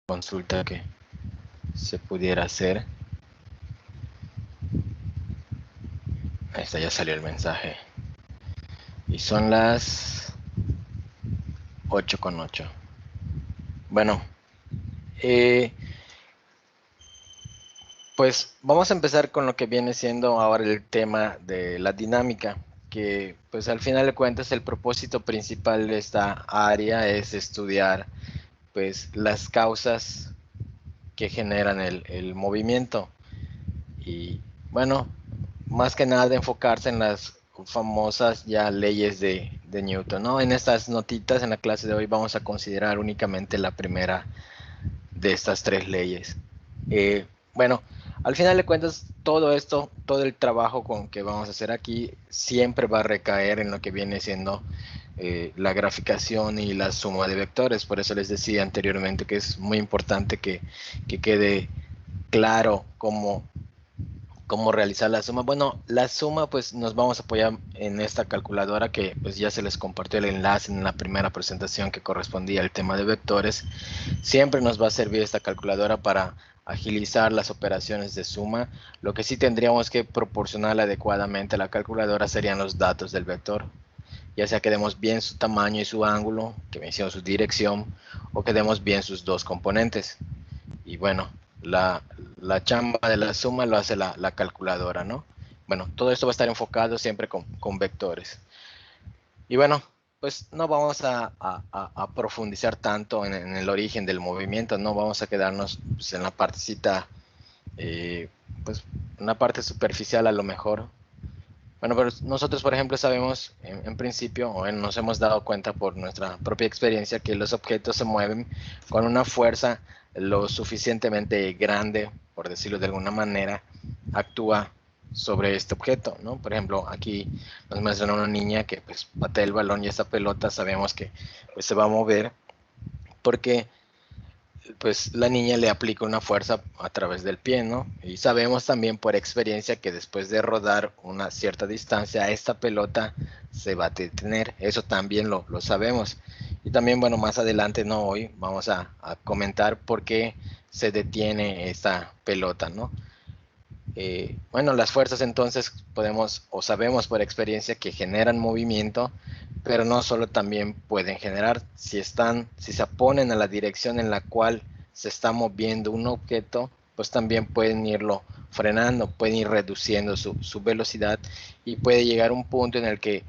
consulta que se pudiera hacer. Ahí está, ya salió el mensaje. Y son las 8:08. Bueno, pues vamos a empezar con lo que viene siendo ahora el tema de la dinámica, que pues al final de cuentas el propósito principal de esta área es estudiar pues las causas que generan el movimiento. Y bueno, más que nada enfocarse en las famosas ya leyes de Newton, ¿no? En estas notitas en la clase de hoy vamos a considerar únicamente la primera de estas tres leyes. Bueno, al final de cuentas, todo esto, todo el trabajo con que vamos a hacer aquí, siempre va a recaer en lo que viene siendo la graficación y la suma de vectores. Por eso les decía anteriormente que es muy importante que quede claro cómo realizar la suma. Bueno, la suma pues nos vamos a apoyar en esta calculadora que pues ya se les compartió el enlace en la primera presentación que correspondía al tema de vectores. Siempre nos va a servir esta calculadora para agilizar las operaciones de suma. Lo que sí tendríamos que proporcionar adecuadamente a la calculadora serían los datos del vector, ya sea que demos bien su tamaño y su ángulo, que mencione su dirección, o que demos bien sus dos componentes. Y bueno, la chamba de la suma lo hace la calculadora, ¿no? Bueno, todo esto va a estar enfocado siempre con vectores. Y bueno, pues no vamos a profundizar tanto en el origen del movimiento, no vamos a quedarnos pues, en la partecita, pues una parte superficial a lo mejor. Bueno, pero nosotros, por ejemplo, sabemos en principio, o nos hemos dado cuenta por nuestra propia experiencia, que los objetos se mueven con una fuerza lo suficientemente grande, por decirlo de alguna manera, actúa sobre este objeto, ¿no? Por ejemplo, aquí nos muestra una niña que pues patea el balón y esta pelota sabemos que pues se va a mover porque pues la niña le aplica una fuerza a través del pie, ¿no? Y sabemos también por experiencia que después de rodar una cierta distancia, esta pelota se va a detener. Eso también lo sabemos. Y también, bueno, más adelante, no hoy, vamos a comentar por qué se detiene esta pelota, ¿no? Bueno, las fuerzas entonces podemos o sabemos por experiencia que generan movimiento, pero no solo también pueden generar, si se oponen a la dirección en la cual se está moviendo un objeto, pues también pueden irlo frenando, pueden ir reduciendo su velocidad y puede llegar un punto en el que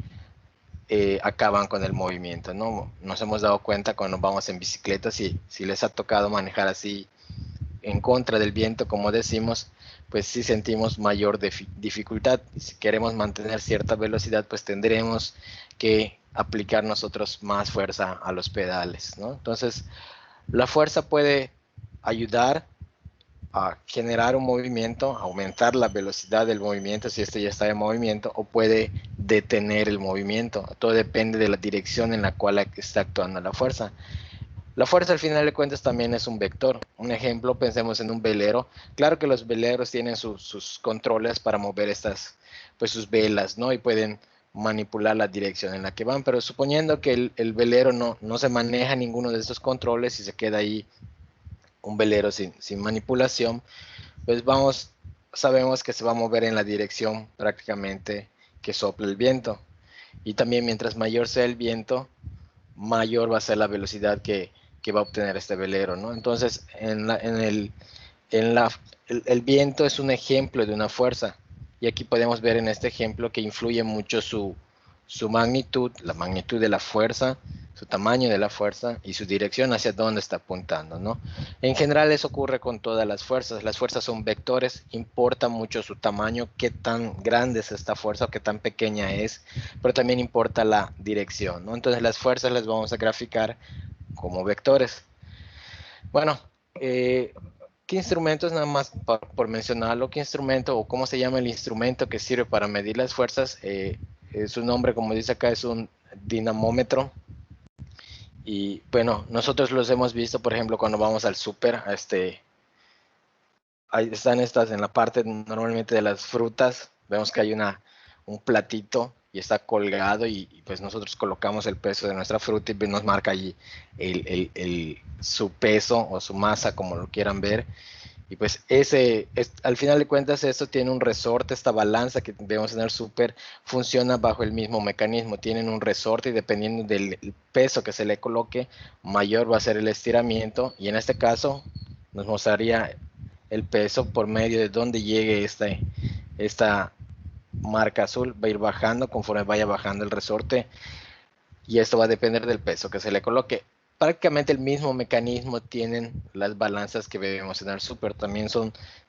acaban con el movimiento, ¿no? Nos hemos dado cuenta cuando vamos en bicicleta, si les ha tocado manejar así en contra del viento, como decimos, pues sí sentimos mayor dificultad. Si queremos mantener cierta velocidad, pues tendremos que aplicar nosotros más fuerza a los pedales, ¿no? Entonces, la fuerza puede ayudar a generar un movimiento, aumentar la velocidad del movimiento si este ya está en movimiento, o puede detener el movimiento. Todo depende de la dirección en la cual está actuando la fuerza. La fuerza al final de cuentas también es un vector. Un ejemplo, pensemos en un velero. Claro que los veleros tienen sus controles para mover pues sus velas, ¿no? Y pueden manipular la dirección en la que van, pero suponiendo que el velero no se maneja ninguno de estos controles y se queda ahí un velero sin manipulación, pues sabemos que se va a mover en la dirección prácticamente que sopla el viento. Y también mientras mayor sea el viento, mayor va a ser la velocidad que va a obtener este velero, ¿no? Entonces, el viento es un ejemplo de una fuerza. Y aquí podemos ver en este ejemplo que influye mucho su magnitud, la magnitud de la fuerza, su tamaño de la fuerza y su dirección hacia dónde está apuntando, ¿no? En general eso ocurre con todas las fuerzas. Las fuerzas son vectores, importa mucho su tamaño, qué tan grande es esta fuerza o qué tan pequeña es, pero también importa la dirección, ¿no? Entonces las fuerzas las vamos a graficar como vectores. Bueno, ¿qué instrumentos, nada más por mencionarlo, qué instrumento o cómo se llama el instrumento que sirve para medir las fuerzas? Su nombre, como dice acá, es un dinamómetro. Y bueno, nosotros los hemos visto, por ejemplo, cuando vamos al súper, ahí están estas en la parte normalmente de las frutas, vemos que hay un platito y está colgado y pues nosotros colocamos el peso de nuestra fruta y pues nos marca allí su peso o su masa, como lo quieran ver. Y pues al final de cuentas esto tiene un resorte, esta balanza que debemos tener súper, funciona bajo el mismo mecanismo, tienen un resorte y dependiendo del peso que se le coloque, mayor va a ser el estiramiento y en este caso nos mostraría el peso por medio de donde llegue esta marca azul, va a ir bajando conforme vaya bajando el resorte y esto va a depender del peso que se le coloque. Prácticamente el mismo mecanismo tienen las balanzas que debemos tener súper, también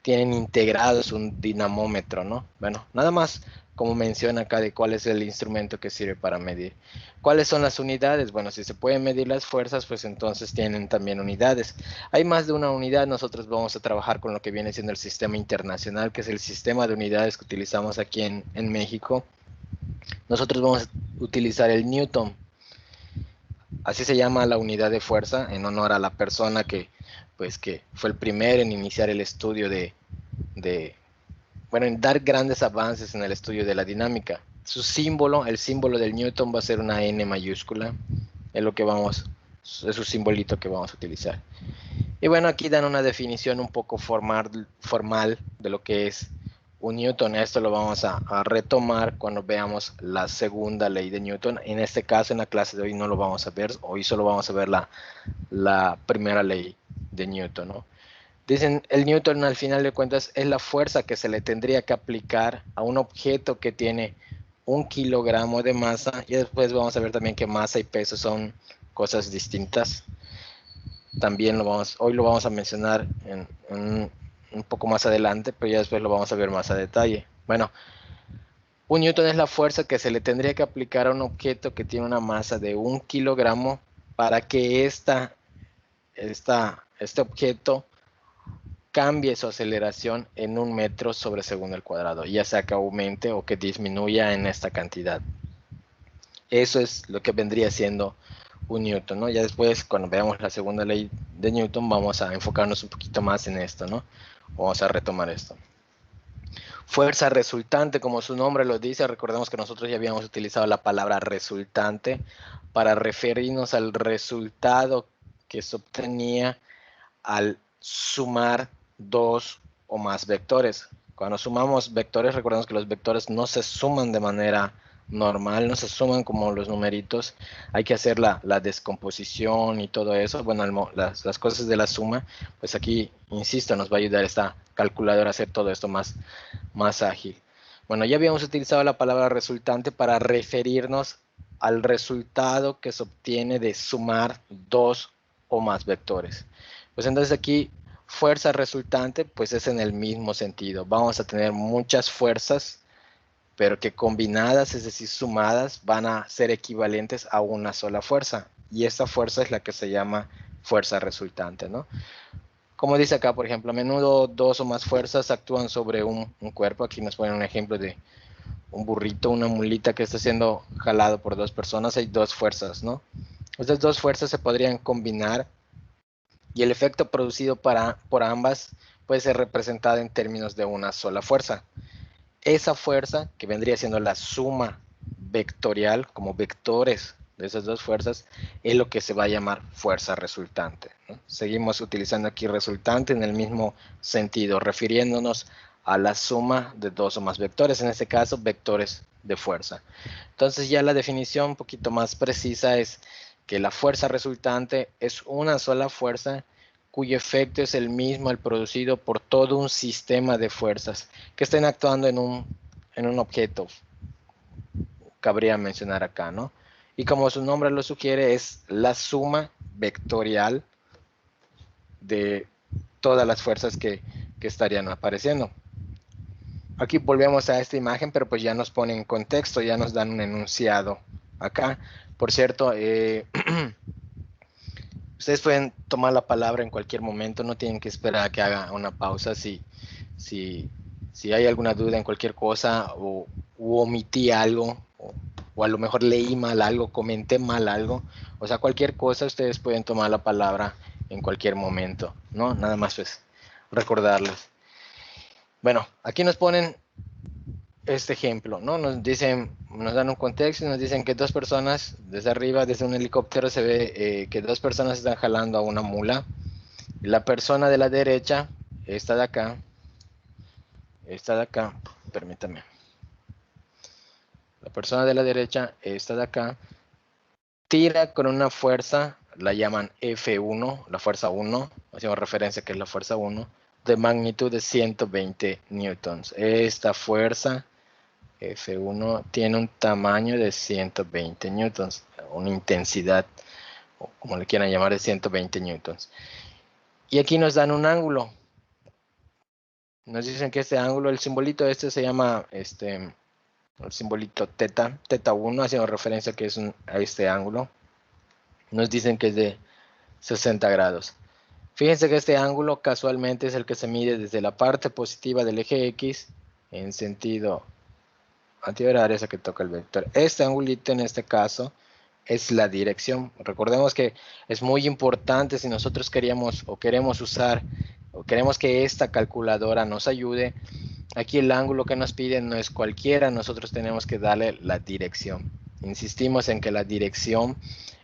tienen integrados un dinamómetro, ¿no? Bueno, nada más como menciona acá de cuál es el instrumento que sirve para medir. ¿Cuáles son las unidades? Bueno, si se pueden medir las fuerzas, pues entonces tienen también unidades. Hay más de una unidad, nosotros vamos a trabajar con lo que viene siendo el sistema internacional, que es el sistema de unidades que utilizamos aquí en México. Nosotros vamos a utilizar el Newton. Así se llama la unidad de fuerza en honor a la persona que fue el primero en iniciar el estudio bueno, en dar grandes avances en el estudio de la dinámica. Su símbolo, el símbolo del Newton va a ser una N mayúscula, es su simbolito que vamos a utilizar. Y bueno, aquí dan una definición un poco formal de lo que es un Newton. Esto lo vamos a retomar cuando veamos la segunda ley de Newton. En este caso, en la clase de hoy no lo vamos a ver. Hoy solo vamos a ver la primera ley de Newton, ¿no? Dicen, el Newton al final de cuentas es la fuerza que se le tendría que aplicar a un objeto que tiene 1 kilogramo de masa. Y después vamos a ver también que masa y peso son cosas distintas. También hoy lo vamos a mencionar un poco más adelante, pero ya después lo vamos a ver más a detalle. Bueno, un newton es la fuerza que se le tendría que aplicar a un objeto que tiene una masa de 1 kilogramo para que este objeto cambie su aceleración en 1 metro sobre segundo al cuadrado, ya sea que aumente o que disminuya en esta cantidad. Eso es lo que vendría siendo un newton, ¿no? Ya después, cuando veamos la segunda ley de Newton, vamos a enfocarnos un poquito más en esto, ¿no? Vamos a retomar esto. Fuerza resultante, como su nombre lo dice, recordemos que nosotros ya habíamos utilizado la palabra resultante para referirnos al resultado que se obtenía al sumar dos o más vectores. Cuando sumamos vectores, recordemos que los vectores no se suman de manera normal, no se suman como los numeritos, hay que hacer la descomposición y todo eso. Bueno, las cosas de la suma, pues aquí, insisto, nos va a ayudar esta calculadora a hacer todo esto más ágil. Bueno, ya habíamos utilizado la palabra resultante para referirnos al resultado que se obtiene de sumar dos o más vectores. Pues entonces aquí, fuerza resultante, pues es en el mismo sentido. Vamos a tener muchas fuerzas, pero que combinadas, es decir, sumadas, van a ser equivalentes a una sola fuerza. Y esta fuerza es la que se llama fuerza resultante, ¿no? Como dice acá, por ejemplo, a menudo dos o más fuerzas actúan sobre un cuerpo. Aquí nos ponen un ejemplo de un burrito, una mulita que está siendo jalado por dos personas. Hay dos fuerzas, ¿no? Estas dos fuerzas se podrían combinar y el efecto producido por ambas puede ser representado en términos de una sola fuerza. Esa fuerza, que vendría siendo la suma vectorial, como vectores de esas dos fuerzas, es lo que se va a llamar fuerza resultante, ¿no? Seguimos utilizando aquí resultante en el mismo sentido, refiriéndonos a la suma de dos o más vectores, en este caso vectores de fuerza. Entonces ya la definición un poquito más precisa es que la fuerza resultante es una sola fuerza cuyo efecto es el mismo al producido por todo un sistema de fuerzas que estén actuando en un objeto, cabría mencionar acá, ¿no? Y como su nombre lo sugiere, es la suma vectorial de todas las fuerzas que estarían apareciendo. Aquí volvemos a esta imagen, pero pues ya nos pone en contexto, ya nos dan un enunciado acá. Por cierto, ustedes pueden tomar la palabra en cualquier momento, no tienen que esperar a que haga una pausa. Si hay alguna duda en cualquier cosa o omití algo o a lo mejor leí mal algo, comenté mal algo, o sea, cualquier cosa, ustedes pueden tomar la palabra en cualquier momento, ¿no? Nada más pues recordarles. Bueno, aquí nos ponen este ejemplo, ¿no? Nos dicen, nos dan un contexto y nos dicen que dos personas, desde arriba, desde un helicóptero, se ve que dos personas están jalando a una mula. La persona de la derecha, esta de acá, permítame. La persona de la derecha, esta de acá, tira con una fuerza, la llaman F1, la fuerza 1, hacemos referencia que es la fuerza 1, de magnitud de 120 newtons. Esta fuerza F1 tiene un tamaño de 120 newtons, una intensidad, o como le quieran llamar, de 120 newtons. Y aquí nos dan un ángulo. Nos dicen que este ángulo, el simbolito este se llama, el simbolito teta, teta 1, haciendo referencia que es a este ángulo. Nos dicen que es de 60 grados. Fíjense que este ángulo casualmente es el que se mide desde la parte positiva del eje X en sentido antihorario, esa que toca el vector. Este angulito en este caso es la dirección. Recordemos que es muy importante si nosotros queríamos o queremos usar o queremos que esta calculadora nos ayude. Aquí el ángulo que nos piden no es cualquiera, nosotros tenemos que darle la dirección. Insistimos en que la dirección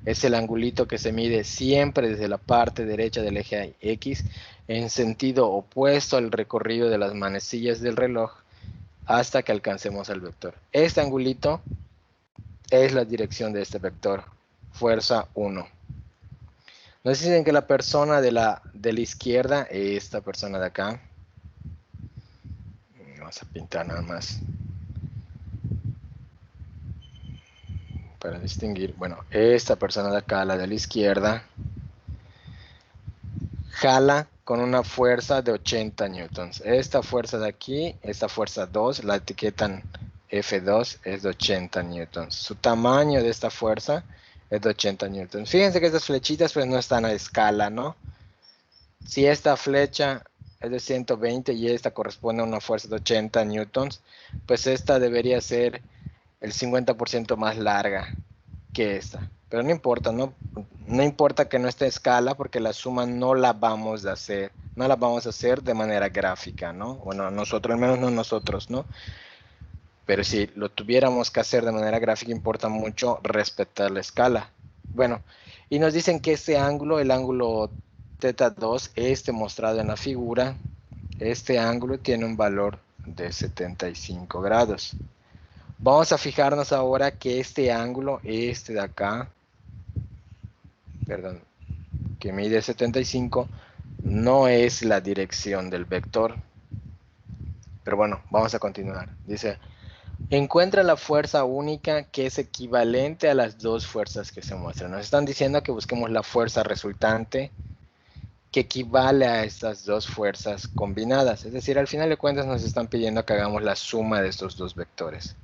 es el angulito que se mide siempre desde la parte derecha del eje X en sentido opuesto al recorrido de las manecillas del reloj hasta que alcancemos al vector. Este angulito es la dirección de este vector, fuerza 1. Nos dicen que la persona de la izquierda, esta persona de acá, vamos a pintar nada más para distinguir, bueno, esta persona de acá, la de la izquierda, jala con una fuerza de 80 newtons. Esta fuerza de aquí, esta fuerza 2, la etiquetan F2, es de 80 newtons. Su tamaño de esta fuerza es de 80 newtons. Fíjense que estas flechitas pues no están a escala, ¿no? Si esta flecha es de 120 y esta corresponde a una fuerza de 80 newtons, pues esta debería ser el 50% más larga que esta. Pero no importa, no importa que no esté a escala porque la suma no la vamos a hacer, no la vamos a hacer de manera gráfica, ¿no? Bueno, nosotros, al menos no nosotros, ¿no? Pero si lo tuviéramos que hacer de manera gráfica, importa mucho respetar la escala. Bueno, y nos dicen que este ángulo, el ángulo teta 2, este mostrado en la figura, este ángulo tiene un valor de 75 grados. Vamos a fijarnos ahora que este ángulo, este de acá, perdón, que mide 75, no es la dirección del vector. Pero bueno, vamos a continuar. Dice, encuentra la fuerza única que es equivalente a las dos fuerzas que se muestran. Nos están diciendo que busquemos la fuerza resultante que equivale a estas dos fuerzas combinadas. Es decir, al final de cuentas nos están pidiendo que hagamos la suma de estos dos vectores.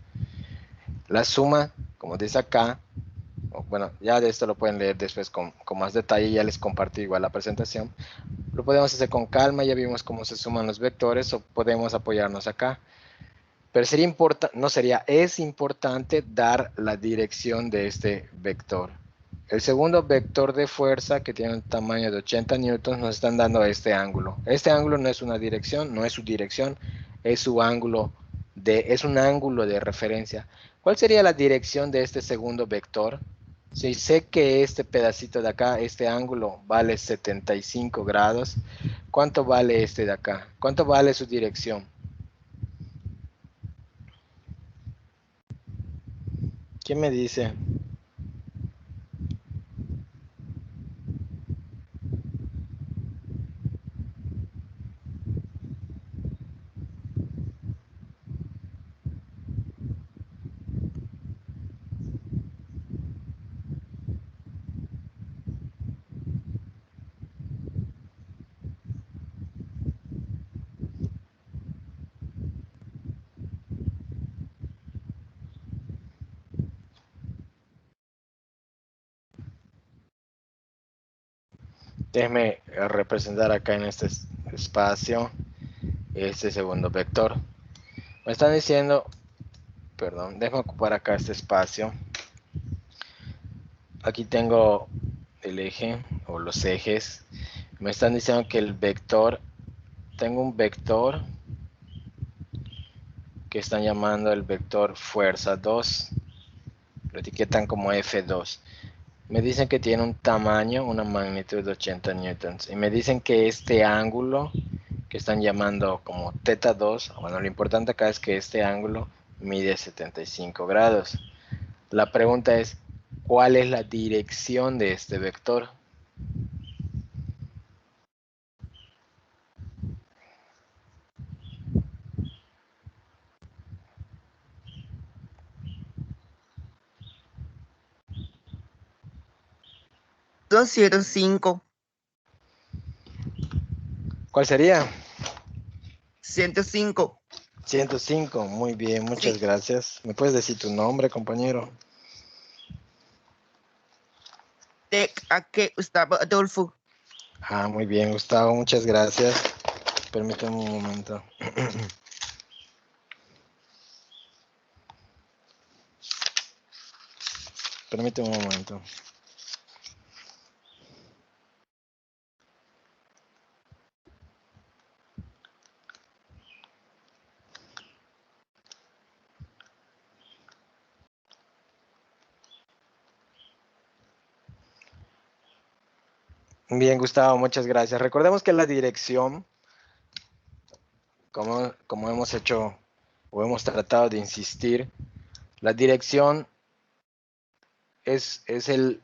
La suma, como dice acá, bueno, ya de esto lo pueden leer después con más detalle, ya les compartí igual la presentación. Lo podemos hacer con calma, ya vimos cómo se suman los vectores o podemos apoyarnos acá. Pero sería importante, no sería, es importante dar la dirección de este vector. El segundo vector de fuerza, que tiene un tamaño de 80 newtons, nos están dando este ángulo. Este ángulo no es una dirección, no es su dirección, es su ángulo es un ángulo de referencia. ¿Cuál sería la dirección de este segundo vector? Si sé que este pedacito de acá, este ángulo vale 75 grados, ¿cuánto vale este de acá? ¿Cuánto vale su dirección? ¿Quién me dice? Déjeme representar acá en este espacio este segundo vector. Me están diciendo, perdón, déjame ocupar acá este espacio. Aquí tengo el eje o los ejes. Me están diciendo que el vector, tengo un vector que están llamando el vector fuerza 2. Lo etiquetan como F2. Me dicen que tiene un tamaño, una magnitud de 80 newtons. Y me dicen que este ángulo, que están llamando como teta 2, bueno, lo importante acá es que este ángulo mide 75 grados. La pregunta es, ¿cuál es la dirección de este vector? $205. ¿Cuál sería? 105. 105. Muy bien, muchas Sí. gracias. ¿Me puedes decir tu nombre, compañero? Gustavo Adolfo. Ah, muy bien, Gustavo, muchas gracias. Permítame un momento. Permíteme un momento. Bien, Gustavo, muchas gracias. Recordemos que la dirección, como hemos hecho o hemos tratado de insistir, la dirección es el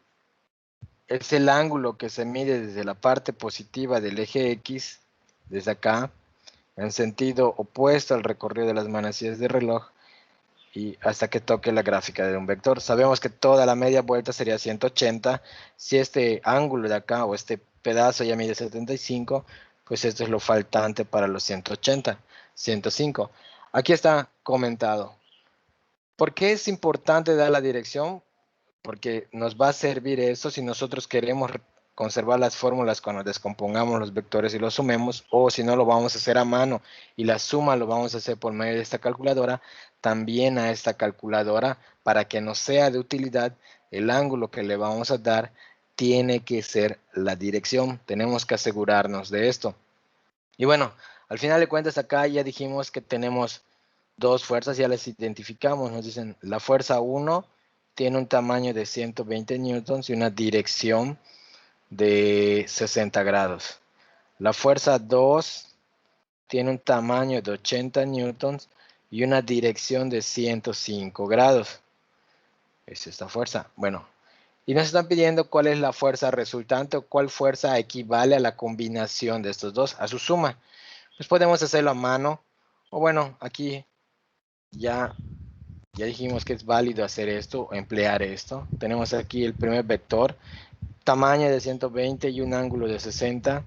ángulo que se mide desde la parte positiva del eje X, desde acá, en sentido opuesto al recorrido de las manecillas del reloj, y hasta que toque la gráfica de un vector. Sabemos que toda la media vuelta sería 180. Si este ángulo de acá o este pedazo ya mide 75, pues esto es lo faltante para los 180, 105. Aquí está comentado. ¿Por qué es importante dar la dirección? Porque nos va a servir eso si nosotros queremos conservar las fórmulas cuando descompongamos los vectores y los sumemos, o si no lo vamos a hacer a mano y la suma lo vamos a hacer por medio de esta calculadora, también a esta calculadora, para que nos sea de utilidad, el ángulo que le vamos a dar tiene que ser la dirección. Tenemos que asegurarnos de esto. Y bueno, al final de cuentas acá ya dijimos que tenemos dos fuerzas, ya las identificamos. Nos dicen la fuerza 1 tiene un tamaño de 120 newtons y una dirección de 60 grados. La fuerza 2 tiene un tamaño de 80 newtons y una dirección de 105 grados. Es esta fuerza. Bueno, y nos están pidiendo cuál es la fuerza resultante o cuál fuerza equivale a la combinación de estos dos, a su suma. Pues podemos hacerlo a mano, o bueno, aquí ya dijimos que es válido hacer esto o emplear esto. Tenemos aquí el primer vector, tamaño de 120 y un ángulo de 60.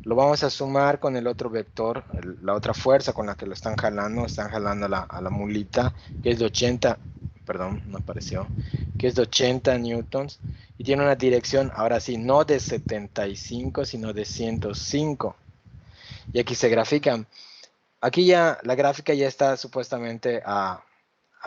Lo vamos a sumar con el otro vector, la otra fuerza con la que lo están jalando a la mulita, que es de 80, perdón, no apareció, que es de 80 newtons, y tiene una dirección, ahora sí, no de 75, sino de 105. Y aquí se grafican. Aquí ya la gráfica ya está supuestamente a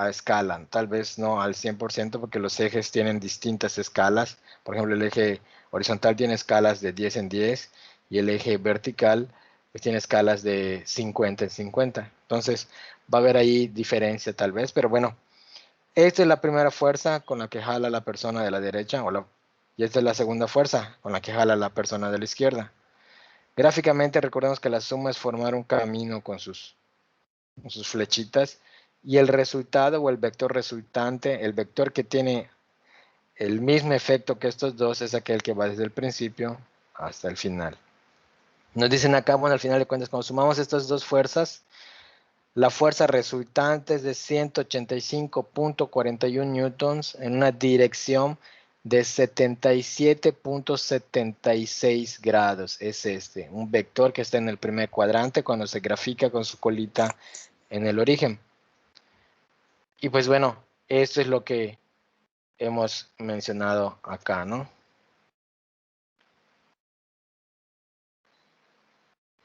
escala, tal vez no al 100% porque los ejes tienen distintas escalas. Por ejemplo, el eje horizontal tiene escalas de 10 en 10 y el eje vertical pues, tiene escalas de 50 en 50. Entonces va a haber ahí diferencia tal vez, pero bueno, esta es la primera fuerza con la que jala la persona de la derecha y esta es la segunda fuerza con la que jala la persona de la izquierda. Gráficamente recordemos que la suma es formar un camino con sus flechitas, y el resultado o el vector resultante, el vector que tiene el mismo efecto que estos dos, es aquel que va desde el principio hasta el final. Nos dicen acá, bueno, al final de cuentas, cuando sumamos estas dos fuerzas, la fuerza resultante es de 185.41 newtons en una dirección de 77.76 grados. Es un vector que está en el primer cuadrante cuando se grafica con su colita en el origen. Y pues bueno, esto es lo que hemos mencionado acá, ¿no?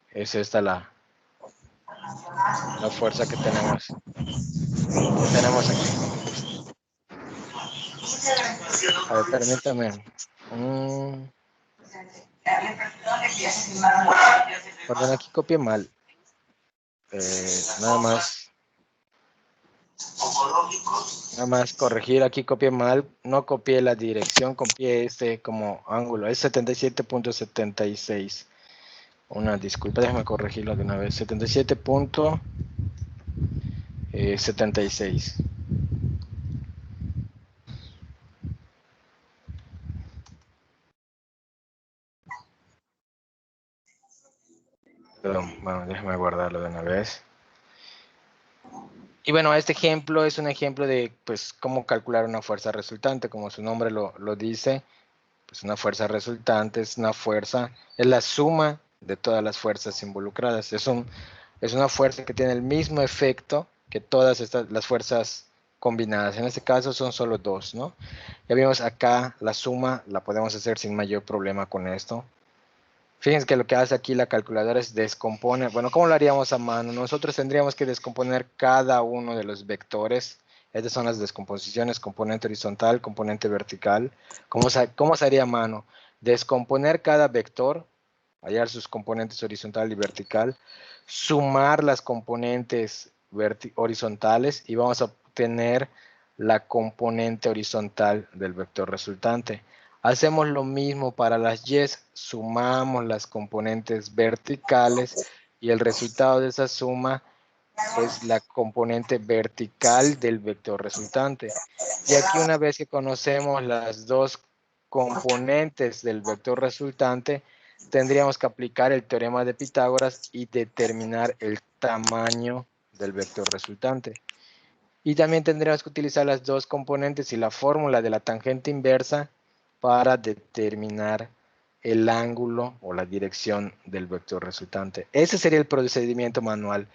Es esta la fuerza que tenemos aquí. A ver, permítame. Perdón, aquí copié mal. Nada más. Nada más corregir, aquí copié mal, no copié la dirección, copié este como ángulo, es 77.76. Una disculpa, déjame corregirlo de una vez, 77.76. Perdón, bueno, déjame guardarlo de una vez. Y bueno, este ejemplo es un ejemplo de pues cómo calcular una fuerza resultante, como su nombre lo dice. Pues una fuerza resultante es una fuerza, es la suma de todas las fuerzas involucradas. Es una fuerza que tiene el mismo efecto que todas las fuerzas combinadas. En este caso son solo dos, ¿no? Ya vimos acá la suma, la podemos hacer sin mayor problema con esto. Fíjense que lo que hace aquí la calculadora es descomponer. Bueno, ¿cómo lo haríamos a mano? Nosotros tendríamos que descomponer cada uno de los vectores. Estas son las descomposiciones, componente horizontal, componente vertical. ¿Cómo se haría a mano? Descomponer cada vector, hallar sus componentes horizontal y vertical, sumar las componentes horizontales y vamos a obtener la componente horizontal del vector resultante. Hacemos lo mismo para las y, sumamos las componentes verticales y el resultado de esa suma es la componente vertical del vector resultante. Y aquí una vez que conocemos las dos componentes del vector resultante, tendríamos que aplicar el teorema de Pitágoras y determinar el tamaño del vector resultante. Y también tendríamos que utilizar las dos componentes y la fórmula de la tangente inversa para determinar el ángulo o la dirección del vector resultante. Ese sería el procedimiento manual.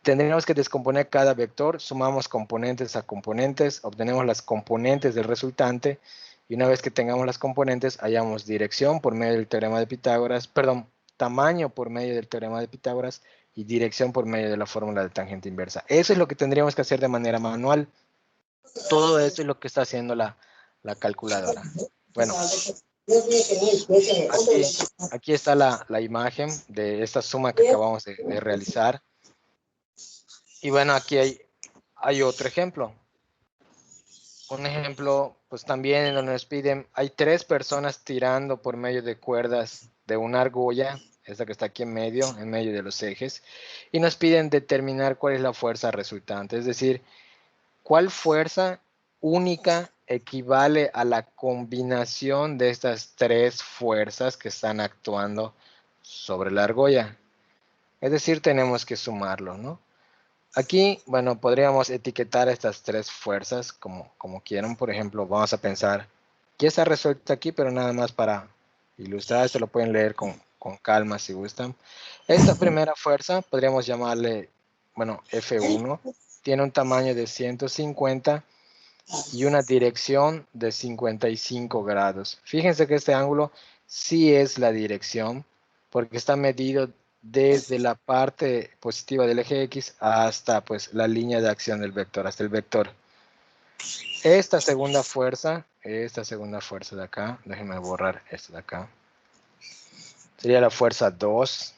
Tendríamos que descomponer cada vector, sumamos componentes a componentes, obtenemos las componentes del resultante y una vez que tengamos las componentes, hallamos dirección por medio del teorema de Pitágoras, perdón, tamaño por medio del teorema de Pitágoras y dirección por medio de la fórmula de tangente inversa. Eso es lo que tendríamos que hacer de manera manual. Todo esto es lo que está haciendo la calculadora. Bueno, aquí está la imagen de esta suma que acabamos de realizar. Y bueno, aquí hay otro ejemplo. Un ejemplo, pues también en donde nos piden, hay 3 personas tirando por medio de cuerdas de una argolla, esta que está aquí en medio de los ejes, y nos piden determinar cuál es la fuerza resultante, es decir, cuál fuerza única equivale a la combinación de estas 3 fuerzas que están actuando sobre la argolla. Es decir, tenemos que sumarlo, ¿no? Aquí, bueno, podríamos etiquetar estas 3 fuerzas como quieran. Por ejemplo, vamos a pensar, ya está resuelto aquí, pero nada más para ilustrar, esto lo pueden leer con calma si gustan. Esta primera fuerza podríamos llamarle, bueno, F1, tiene un tamaño de 150 y una dirección de 55 grados. Fíjense que este ángulo sí es la dirección, porque está medido desde la parte positiva del eje X hasta pues la línea de acción del vector, hasta el vector. Esta segunda fuerza de acá, déjenme borrar esto de acá, sería la fuerza 2.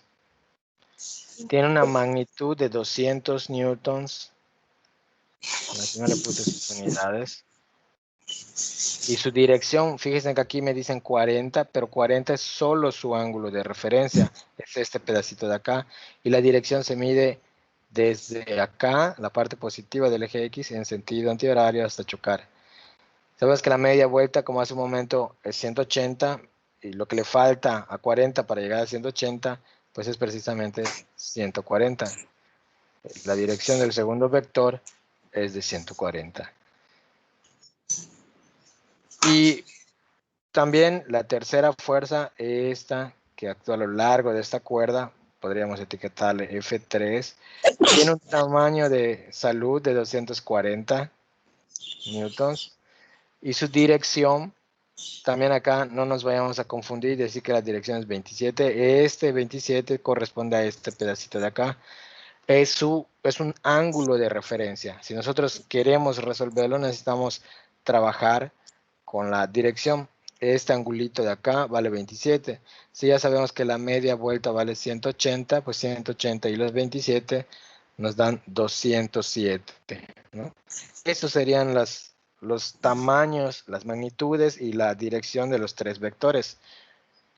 Tiene una magnitud de 200 newtons. Aquí no le puse sus unidades. Y su dirección, fíjense que aquí me dicen 40, pero 40 es solo su ángulo de referencia, es este pedacito de acá. Y la dirección se mide desde acá, la parte positiva del eje X, en sentido antihorario hasta chocar. Sabes que la media vuelta, como hace un momento, es 180, y lo que le falta a 40 para llegar a 180, pues es precisamente 140. La dirección del segundo vector es de 140. Y también la tercera fuerza, esta que actúa a lo largo de esta cuerda, podríamos etiquetarle F3, tiene un tamaño de salud de 240 newtons y su dirección, también acá no nos vayamos a confundir y decir que la dirección es 27, este 27 corresponde a este pedacito de acá, es un ángulo de referencia. Si nosotros queremos resolverlo, necesitamos trabajar con la dirección. Este angulito de acá vale 27. Si ya sabemos que la media vuelta vale 180, pues 180 y los 27 nos dan 207, ¿no? Estos serían los tamaños, las magnitudes y la dirección de los tres vectores.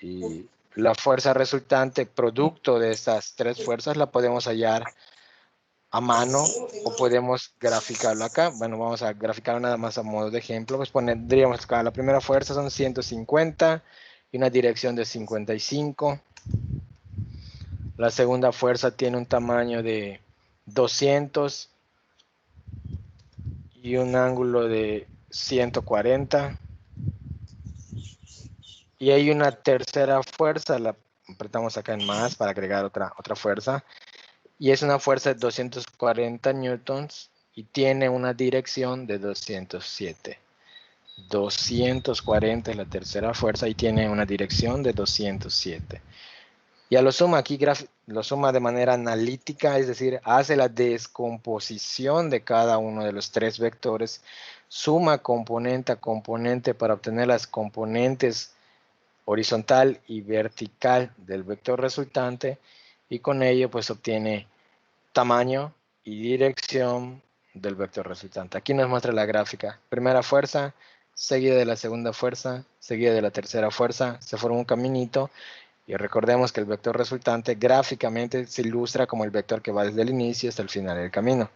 Y la fuerza resultante, producto de estas tres fuerzas, la podemos hallar a mano o podemos graficarlo acá. Bueno, vamos a graficarlo nada más a modo de ejemplo. Pues pondríamos acá, la primera fuerza son 150 y una dirección de 55. La segunda fuerza tiene un tamaño de 200 y un ángulo de 140. Y hay una tercera fuerza, la apretamos acá en más para agregar otra fuerza. Y es una fuerza de 240 newtons y tiene una dirección de 207. 240 es la tercera fuerza y tiene una dirección de 207. Ya lo suma aquí, lo suma de manera analítica, es decir, hace la descomposición de cada uno de los tres vectores, suma componente a componente para obtener las componentes horizontal y vertical del vector resultante y con ello pues obtiene tamaño y dirección del vector resultante. Aquí nos muestra la gráfica. Primera fuerza, seguida de la segunda fuerza, seguida de la tercera fuerza, se forma un caminito y recordemos que el vector resultante gráficamente se ilustra como el vector que va desde el inicio hasta el final del camino.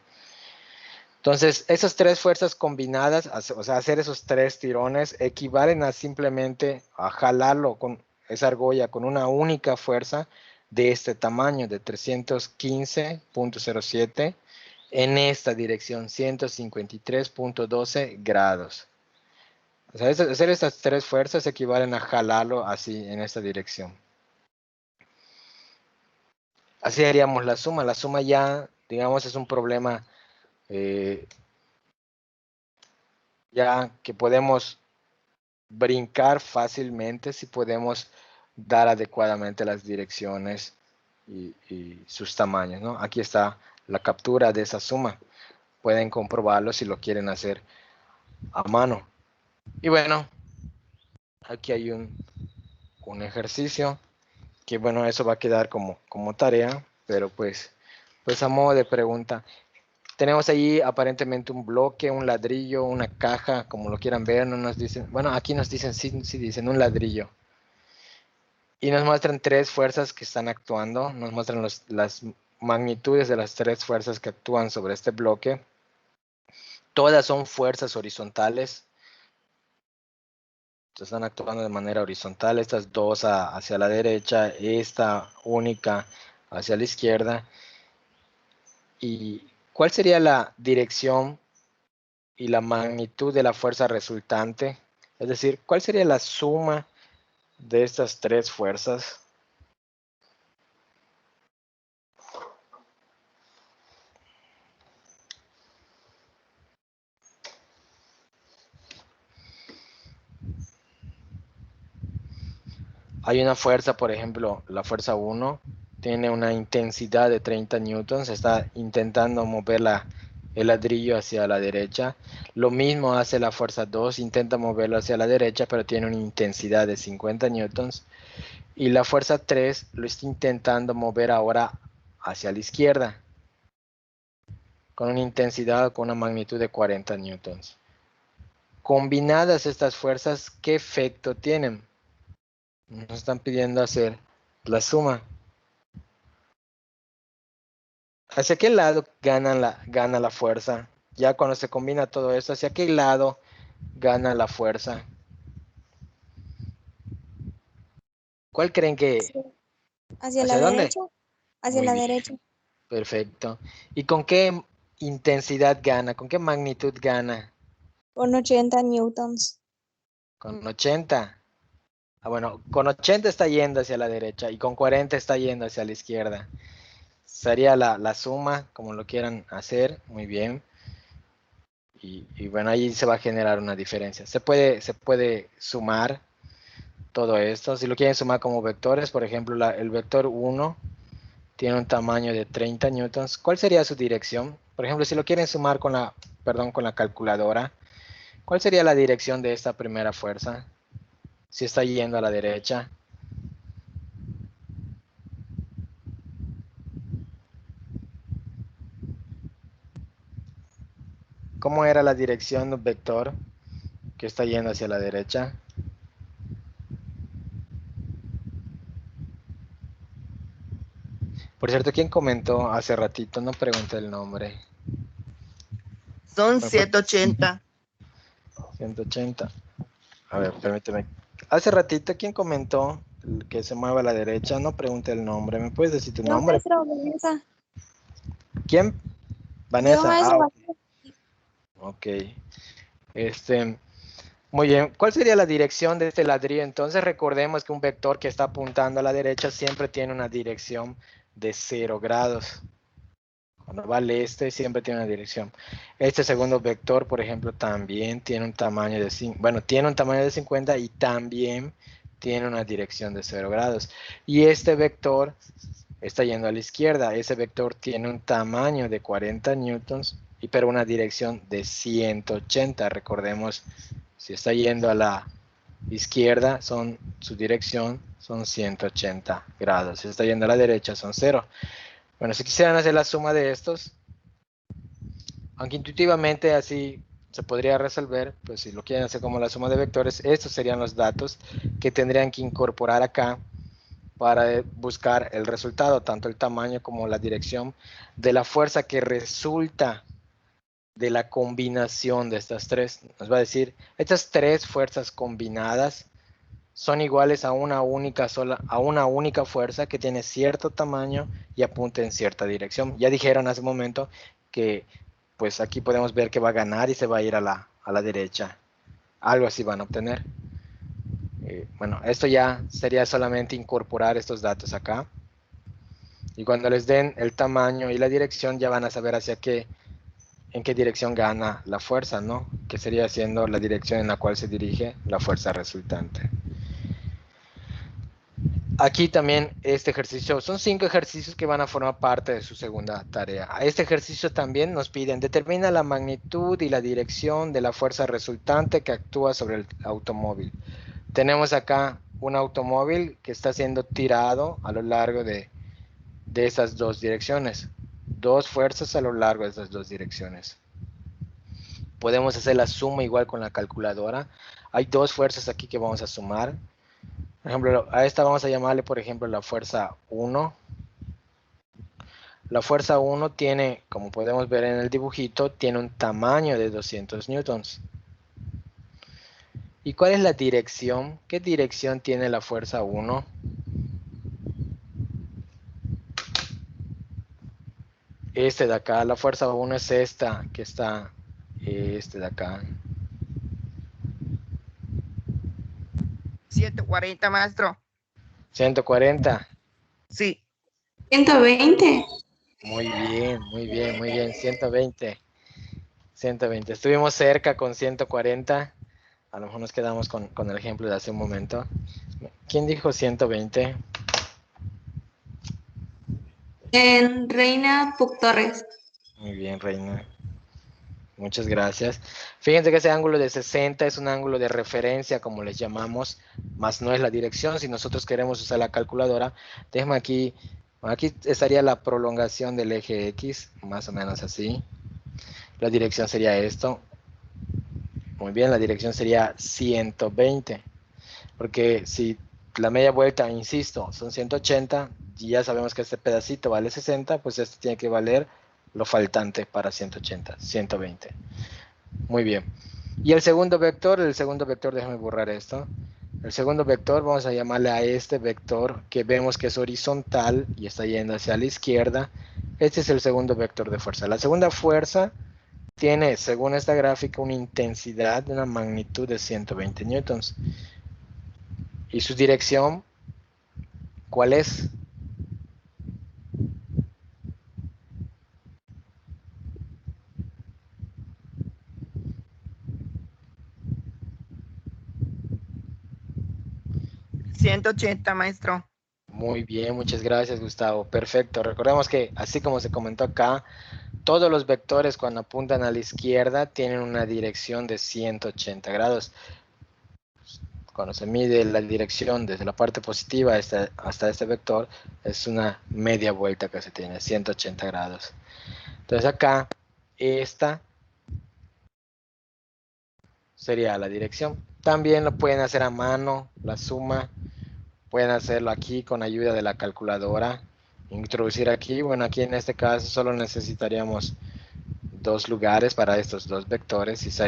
Entonces, esas tres fuerzas combinadas, o sea, hacer esos tres tirones, equivalen a simplemente a jalarlo con esa argolla con una única fuerza de este tamaño, de 315.07, en esta dirección, 153.12 grados. O sea, hacer estas tres fuerzas equivalen a jalarlo así, en esta dirección. Así haríamos la suma. La suma ya, digamos, es un problema ya que podemos brincar fácilmente si podemos dar adecuadamente las direcciones y sus tamaños, ¿no? Aquí está la captura de esa suma. Pueden comprobarlo si lo quieren hacer a mano. Y bueno, aquí hay un ejercicio que, bueno, eso va a quedar como tarea, pero pues a modo de pregunta. Tenemos ahí aparentemente un bloque, un ladrillo, una caja, como lo quieran ver, no nos dicen, bueno, aquí nos dicen, sí, sí dicen un ladrillo. Y nos muestran tres fuerzas que están actuando, nos muestran las magnitudes de las tres fuerzas que actúan sobre este bloque. Todas son fuerzas horizontales, están actuando de manera horizontal, estas dos hacia la derecha, esta única hacia la izquierda. ¿Y cuál sería la dirección y la magnitud de la fuerza resultante? Es decir, ¿cuál sería la suma de estas tres fuerzas? Hay una fuerza, por ejemplo, la fuerza 1 tiene una intensidad de 30 newtons, está intentando mover el ladrillo hacia la derecha. Lo mismo hace la fuerza 2, intenta moverlo hacia la derecha, pero tiene una intensidad de 50 newtons. Y la fuerza 3 lo está intentando mover ahora hacia la izquierda, con una intensidad o con una magnitud de 40 newtons. Combinadas estas fuerzas, ¿qué efecto tienen? Nos están pidiendo hacer la suma. ¿Hacia qué lado gana la fuerza? Ya cuando se combina todo esto, ¿hacia qué lado gana la fuerza? ¿Cuál creen que? Hacia la ¿Hacia dónde? derecha, hacia Muy la bien, derecha, perfecto. ¿Y con qué intensidad gana? ¿Con qué magnitud gana? con 80 newtons. Con 80. Ah, bueno, con 80 está yendo hacia la derecha y con 40 está yendo hacia la izquierda. Sería la suma, como lo quieran hacer, muy bien. Y bueno, ahí se va a generar una diferencia. Se puede sumar todo esto. Si lo quieren sumar como vectores, por ejemplo, el vector 1 tiene un tamaño de 30 newtons. ¿Cuál sería su dirección? Por ejemplo, si lo quieren sumar con la calculadora, ¿cuál sería la dirección de esta primera fuerza? Si está yendo a la derecha. ¿cómo era la dirección del vector que está yendo hacia la derecha? Por cierto, ¿quién comentó hace ratito? No pregunté el nombre. Son ¿Me puede- 180. 180. A ver, permíteme. Hace ratito, ¿quién comentó que se mueva a la derecha? No pregunté el nombre. ¿Me puedes decir tu Yo, nombre? maestro, Vanessa. ¿Quién? Yo, Vanessa. maestro, Ah, Vanessa. ok. Muy bien. ¿Cuál sería la dirección de este ladrillo? Entonces recordemos que un vector que está apuntando a la derecha siempre tiene una dirección de 0 grados. Cuando va al este siempre tiene una dirección. Este segundo vector, por ejemplo, también tiene un tamaño de 5, bueno, tiene un tamaño de 50 y también tiene una dirección de 0 grados. Y este vector está yendo a la izquierda. Ese vector tiene un tamaño de 40 newtons, pero una dirección de 180. Recordemos, si está yendo a la izquierda, su dirección son 180 grados. Si está yendo a la derecha, son 0. Bueno, si quisieran hacer la suma de estos, aunque intuitivamente así se podría resolver, pues si lo quieren hacer como la suma de vectores, estos serían los datos que tendrían que incorporar acá para buscar el resultado, tanto el tamaño como la dirección de la fuerza que resulta de la combinación de estas tres. Nos va a decir, estas tres fuerzas combinadas son iguales a una única fuerza que tiene cierto tamaño y apunta en cierta dirección. Ya dijeron hace un momento que pues aquí podemos ver que va a ganar y se va a ir a la derecha. Algo así van a obtener. Bueno, esto ya sería solamente incorporar estos datos acá. Y cuando les den el tamaño y la dirección ya van a saber en qué dirección gana la fuerza, ¿no? Que sería siendo la dirección en la cual se dirige la fuerza resultante. Aquí también este ejercicio, son 5 ejercicios que van a formar parte de su segunda tarea. A este ejercicio también nos piden, determina la magnitud y la dirección de la fuerza resultante que actúa sobre el automóvil. Tenemos acá un automóvil que está siendo tirado a lo largo de esas dos direcciones. Dos fuerzas a lo largo de esas dos direcciones. Podemos hacer la suma igual con la calculadora. Hay dos fuerzas aquí que vamos a sumar. Por ejemplo, a esta vamos a llamarle, por ejemplo, la fuerza 1. La fuerza 1 tiene, como podemos ver en el dibujito, tiene un tamaño de 200 newtons. ¿Y cuál es la dirección? ¿Qué dirección tiene la fuerza 1? Este de acá, la fuerza 1 es esta, que está, este de acá. 140, maestro. 140. Sí. 120. Muy bien, muy bien, muy bien. 120. 120. Estuvimos cerca con 140. A lo mejor nos quedamos con el ejemplo de hace un momento. ¿Quién dijo 120? En Reina Puc Torres. Muy bien, Reina. Muchas gracias. Fíjense que ese ángulo de 60 es un ángulo de referencia, como les llamamos, más no es la dirección. Si nosotros queremos usar la calculadora, déjame aquí, aquí estaría la prolongación del eje X, más o menos así. La dirección sería esto. Muy bien, la dirección sería 120. Porque si la media vuelta, insisto, son 180, y ya sabemos que este pedacito vale 60, pues este tiene que valer lo faltante para 180, 120. Muy bien. Y el segundo vector, déjame borrar esto. El segundo vector vamos a llamarle a este vector que vemos que es horizontal y está yendo hacia la izquierda. Este es el segundo vector de fuerza. La segunda fuerza tiene, según esta gráfica, una intensidad de una magnitud de 120 newtons. ¿Y su dirección cuál es? ¿180, maestro? Muy bien, muchas gracias, Gustavo. Perfecto. Recordemos que, así como se comentó acá, todos los vectores cuando apuntan a la izquierda tienen una dirección de 180 grados. Cuando se mide la dirección desde la parte positiva hasta este vector, es una media vuelta que se tiene, 180 grados. Entonces acá, esta sería la dirección. También lo pueden hacer a mano, la suma. Pueden hacerlo aquí con ayuda de la calculadora. Introducir aquí, bueno, aquí en este caso solo necesitaríamos 2 lugares para estos 2 vectores y se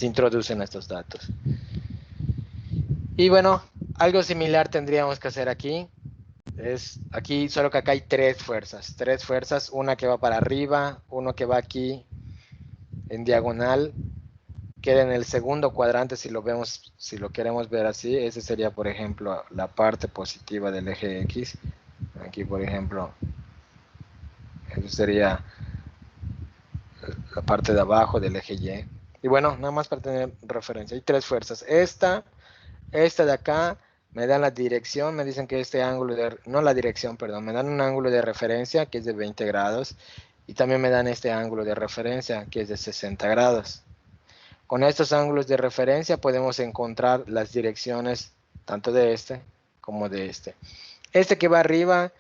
introducen estos datos. Y bueno, algo similar tendríamos que hacer aquí. Es aquí, solo que acá hay 3 fuerzas, una que va para arriba, uno que va aquí en diagonal, queda en el segundo cuadrante si lo vemos, si lo queremos ver así. Ese sería, por ejemplo, la parte positiva del eje X. Aquí, por ejemplo, eso sería la parte de abajo del eje Y. Y bueno, nada más para tener referencia, hay 3 fuerzas. Esta de acá me dan la dirección, me dicen que este ángulo de, no la dirección, perdón, me dan un ángulo de referencia que es de 20 grados y también me dan este ángulo de referencia que es de 60 grados. Con estos ángulos de referencia podemos encontrar las direcciones tanto de este como de este. Este que va arriba,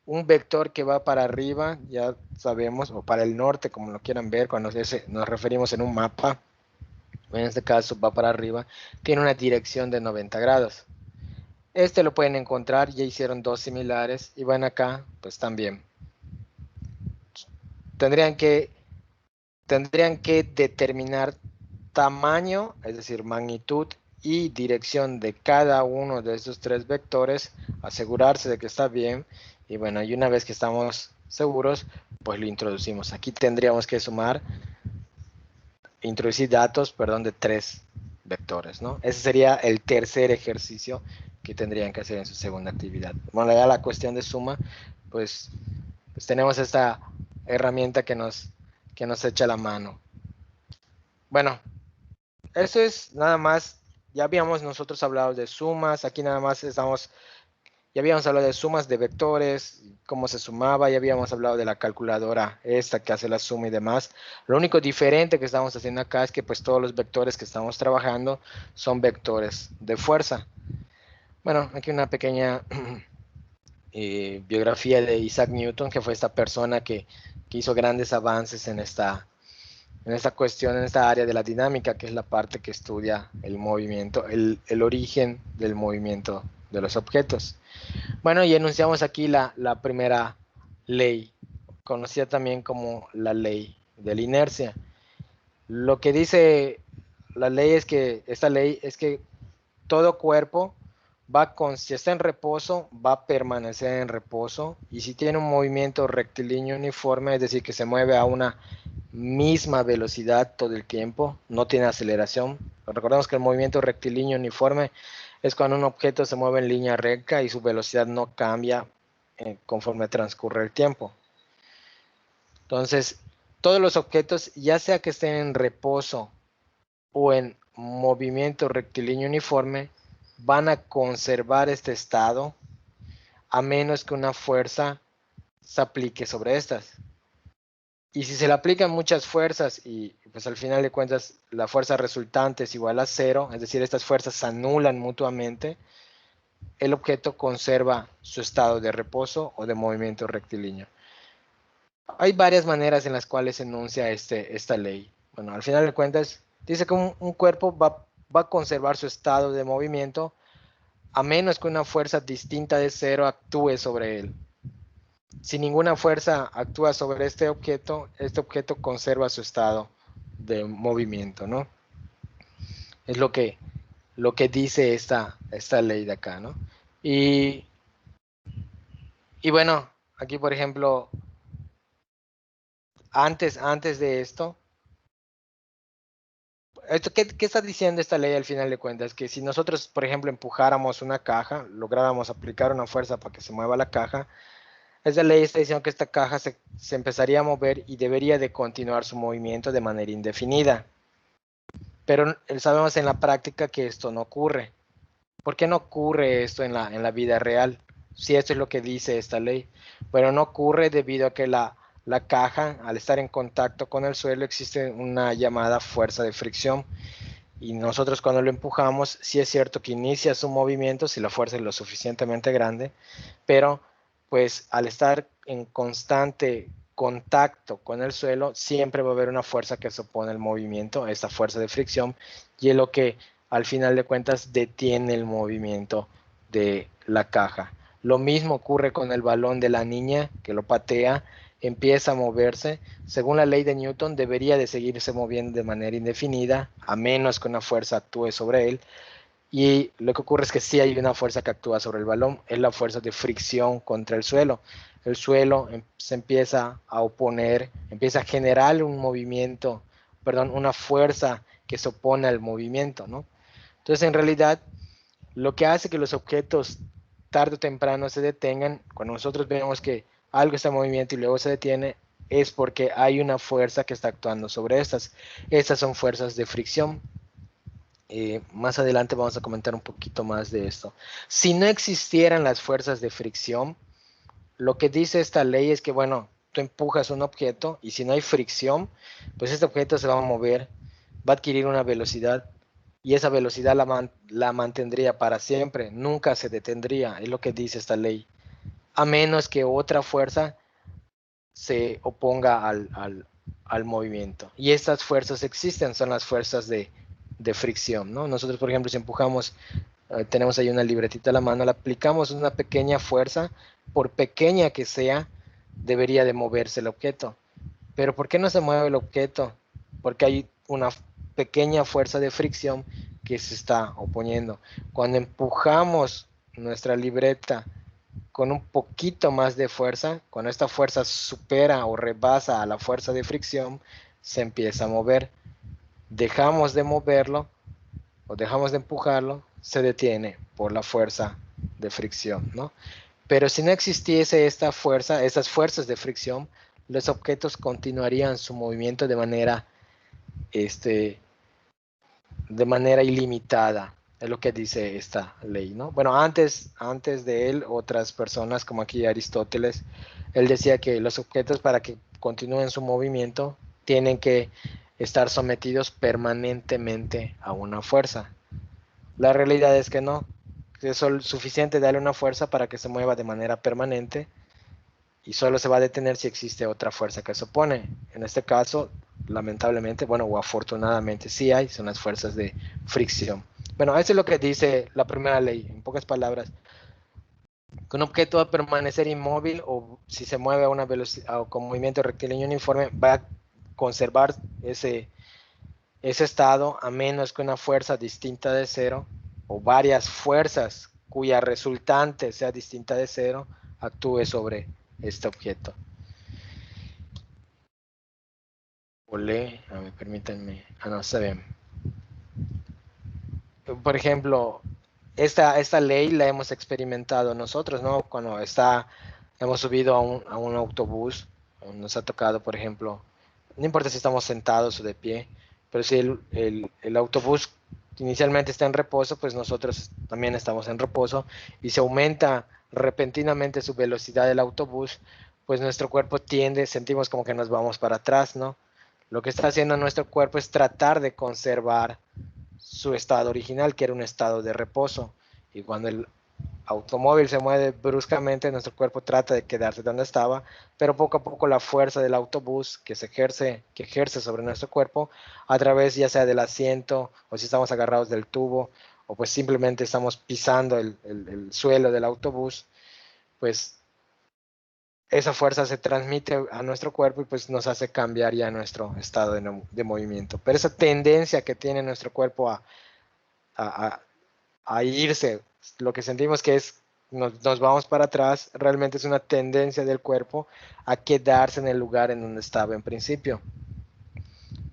un vector que va para arriba, ya sabemos, o para el norte, como lo quieran ver, cuando nos referimos en un mapa, en este caso va para arriba, tiene una dirección de 90 grados. Este lo pueden encontrar, ya hicieron 2 similares, y van acá, pues también. Tendrían que determinar tamaño, es decir, magnitud y dirección de cada uno de estos 3 vectores, asegurarse de que está bien, y bueno, y una vez que estamos seguros, pues lo introducimos. Aquí tendríamos que introducir datos, perdón, de 3 vectores, ¿no? Ese sería el tercer ejercicio que tendrían que hacer en su segunda actividad. Bueno, ya la cuestión de suma, pues tenemos esta herramienta que nos echa la mano. Bueno, eso es nada más. Ya habíamos nosotros hablado de sumas, aquí nada más ya habíamos hablado de sumas de vectores, cómo se sumaba, ya habíamos hablado de la calculadora esta que hace la suma y demás. Lo único diferente que estamos haciendo acá es que pues todos los vectores que estamos trabajando son vectores de fuerza. Bueno, aquí una pequeña biografía de Isaac Newton, que fue esta persona que hizo grandes avances en esta cuestión, en esta área de la dinámica, que es la parte que estudia el movimiento, el origen del movimiento de los objetos. Bueno, y enunciamos aquí la primera ley, conocida también como la ley de la inercia. Lo que dice la ley es que, esta ley es que todo cuerpo si está en reposo, va a permanecer en reposo, y si tiene un movimiento rectilíneo uniforme, es decir, que se mueve a una misma velocidad todo el tiempo, no tiene aceleración. Recordemos que el movimiento rectilíneo uniforme es cuando un objeto se mueve en línea recta y su velocidad no cambia conforme transcurre el tiempo. Entonces, todos los objetos, ya sea que estén en reposo o en movimiento rectilíneo uniforme, van a conservar este estado a menos que una fuerza se aplique sobre estas. Y si se le aplican muchas fuerzas y pues al final de cuentas la fuerza resultante es igual a 0, es decir, estas fuerzas se anulan mutuamente, el objeto conserva su estado de reposo o de movimiento rectilíneo. Hay varias maneras en las cuales se enuncia esta ley. Bueno, al final de cuentas dice que un cuerpo va a conservar su estado de movimiento a menos que una fuerza distinta de 0 actúe sobre él. Si ninguna fuerza actúa sobre este objeto conserva su estado de movimiento, ¿no? Es lo que dice esta ley de acá, ¿no? Y bueno, aquí por ejemplo, antes de esto, ¿qué está diciendo esta ley al final de cuentas? Que si nosotros, por ejemplo, empujáramos una caja, lográramos aplicar una fuerza para que se mueva la caja, esa ley está diciendo que esta caja se empezaría a mover y debería de continuar su movimiento de manera indefinida. Pero sabemos en la práctica que esto no ocurre. ¿Por qué no ocurre esto en la vida real? Si esto es lo que dice esta ley. Bueno, no ocurre debido a que la caja, al estar en contacto con el suelo, existe una llamada fuerza de fricción. Y nosotros cuando lo empujamos, sí es cierto que inicia su movimiento si la fuerza es lo suficientemente grande, pero pues al estar en constante contacto con el suelo, siempre va a haber una fuerza que se opone al movimiento, esta fuerza de fricción, y es lo que al final de cuentas detiene el movimiento de la caja. Lo mismo ocurre con el balón de la niña, que lo patea, empieza a moverse. Según la ley de Newton, debería de seguirse moviendo de manera indefinida, a menos que una fuerza actúe sobre él. Y lo que ocurre es que sí hay una fuerza que actúa sobre el balón, es la fuerza de fricción contra el suelo. El suelo se empieza a oponer, empieza a generar un movimiento, perdón, una fuerza que se opone al movimiento, ¿no? Entonces, en realidad, lo que hace que los objetos tarde o temprano se detengan, cuando nosotros vemos que algo está en movimiento y luego se detiene, es porque hay una fuerza que está actuando sobre estas. Estas son fuerzas de fricción. Más adelante vamos a comentar un poquito más de esto. Si no existieran las fuerzas de fricción, lo que dice esta ley es que, bueno, tú empujas un objeto y si no hay fricción, pues este objeto se va a mover, va a adquirir una velocidad y esa velocidad la mantendría para siempre, nunca se detendría, es lo que dice esta ley, a menos que otra fuerza se oponga al movimiento. Y estas fuerzas existen, son las fuerzas de fricción, ¿no? Nosotros, por ejemplo, si empujamos, tenemos ahí una libretita a la mano, le aplicamos una pequeña fuerza, por pequeña que sea, debería de moverse el objeto. Pero ¿por qué no se mueve el objeto? Porque hay una pequeña fuerza de fricción que se está oponiendo. Cuando empujamos nuestra libreta con un poquito más de fuerza, cuando esta fuerza supera o rebasa a la fuerza de fricción, se empieza a mover. Dejamos de moverlo o dejamos de empujarlo, se detiene por la fuerza de fricción, ¿no? Pero si no existiese esta fuerza, estas fuerzas de fricción, los objetos continuarían su movimiento de manera ilimitada, es lo que dice esta ley, ¿no? Bueno, antes de él, otras personas, como aquí Aristóteles, él decía que los objetos, para que continúen su movimiento, tienen que estar sometidos permanentemente a una fuerza. La realidad es que no, es suficiente darle una fuerza para que se mueva de manera permanente y solo se va a detener si existe otra fuerza que se opone. En este caso, lamentablemente, bueno, o afortunadamente sí hay, son las fuerzas de fricción. Bueno, eso es lo que dice la primera ley, en pocas palabras. Que un objeto va a permanecer inmóvil o si se mueve a una velocidad o con movimiento rectilíneo uniforme, va a conservar ese estado a menos que una fuerza distinta de cero o varias fuerzas cuya resultante sea distinta de cero actúe sobre este objeto. A ver, permítanme. No, está bien. Por ejemplo, esta ley la hemos experimentado nosotros, ¿no? Cuando hemos subido a un autobús, nos ha tocado, por ejemplo, no importa si estamos sentados o de pie, pero si el autobús inicialmente está en reposo, pues nosotros también estamos en reposo y se aumenta repentinamente su velocidad del autobús, pues nuestro cuerpo sentimos como que nos vamos para atrás, ¿no? Lo que está haciendo nuestro cuerpo es tratar de conservar su estado original, que era un estado de reposo. Y cuando el automóvil se mueve bruscamente, nuestro cuerpo trata de quedarse donde estaba, pero poco a poco la fuerza del autobús que ejerce sobre nuestro cuerpo, a través ya sea del asiento, o si estamos agarrados del tubo, o pues simplemente estamos pisando el suelo del autobús, pues esa fuerza se transmite a nuestro cuerpo y pues nos hace cambiar ya nuestro estado de movimiento. Pero esa tendencia que tiene nuestro cuerpo a irse, lo que sentimos que es nos vamos para atrás, realmente es una tendencia del cuerpo a quedarse en el lugar en donde estaba en principio.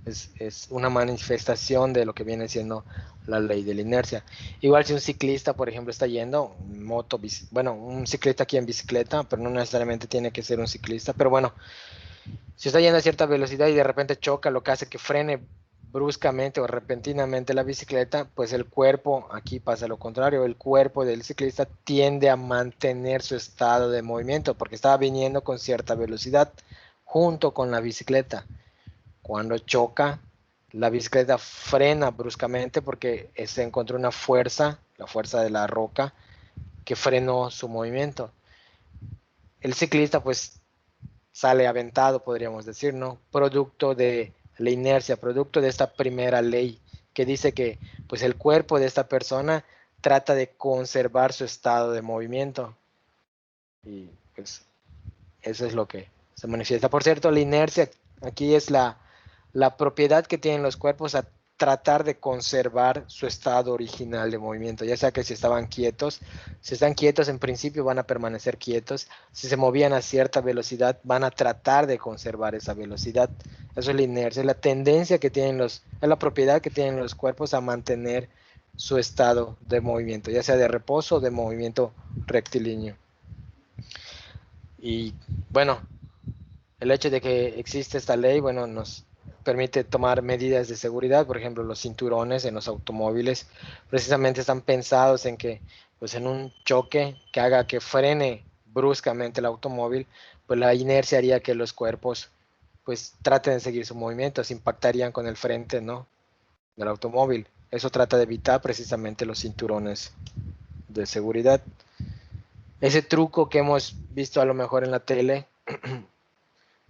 Es una manifestación de lo que viene siendo la ley de la inercia. Igual si un ciclista, por ejemplo, está yendo, un ciclista aquí en bicicleta, pero no necesariamente tiene que ser un ciclista, pero bueno, si está yendo a cierta velocidad y de repente choca, lo que hace que frene bruscamente o repentinamente la bicicleta, pues el cuerpo, aquí pasa lo contrario, el cuerpo del ciclista tiende a mantener su estado de movimiento porque estaba viniendo con cierta velocidad junto con la bicicleta. Cuando choca, la bicicleta frena bruscamente porque se encontró una fuerza, la fuerza de la roca, que frenó su movimiento. El ciclista pues sale aventado, podríamos decir, ¿no? Producto de la inercia, producto de esta primera ley que dice que pues el cuerpo de esta persona trata de conservar su estado de movimiento. Y pues eso es lo que se manifiesta. Por cierto, la inercia aquí es la propiedad que tienen los cuerpos a tratar de conservar su estado original de movimiento, ya sea que si estaban quietos, si están quietos en principio van a permanecer quietos, si se movían a cierta velocidad van a tratar de conservar esa velocidad. Eso es la inercia, es la tendencia que tienen es la propiedad que tienen los cuerpos a mantener su estado de movimiento, ya sea de reposo o de movimiento rectilíneo. Y bueno, el hecho de que existe esta ley, bueno, nos permite tomar medidas de seguridad. Por ejemplo, los cinturones en los automóviles precisamente están pensados en que, pues en un choque que haga que frene bruscamente el automóvil, pues la inercia haría que los cuerpos pues traten de seguir su movimiento, se impactarían con el frente, ¿no?, del automóvil. Eso trata de evitar precisamente los cinturones de seguridad. Ese truco que hemos visto a lo mejor en la tele,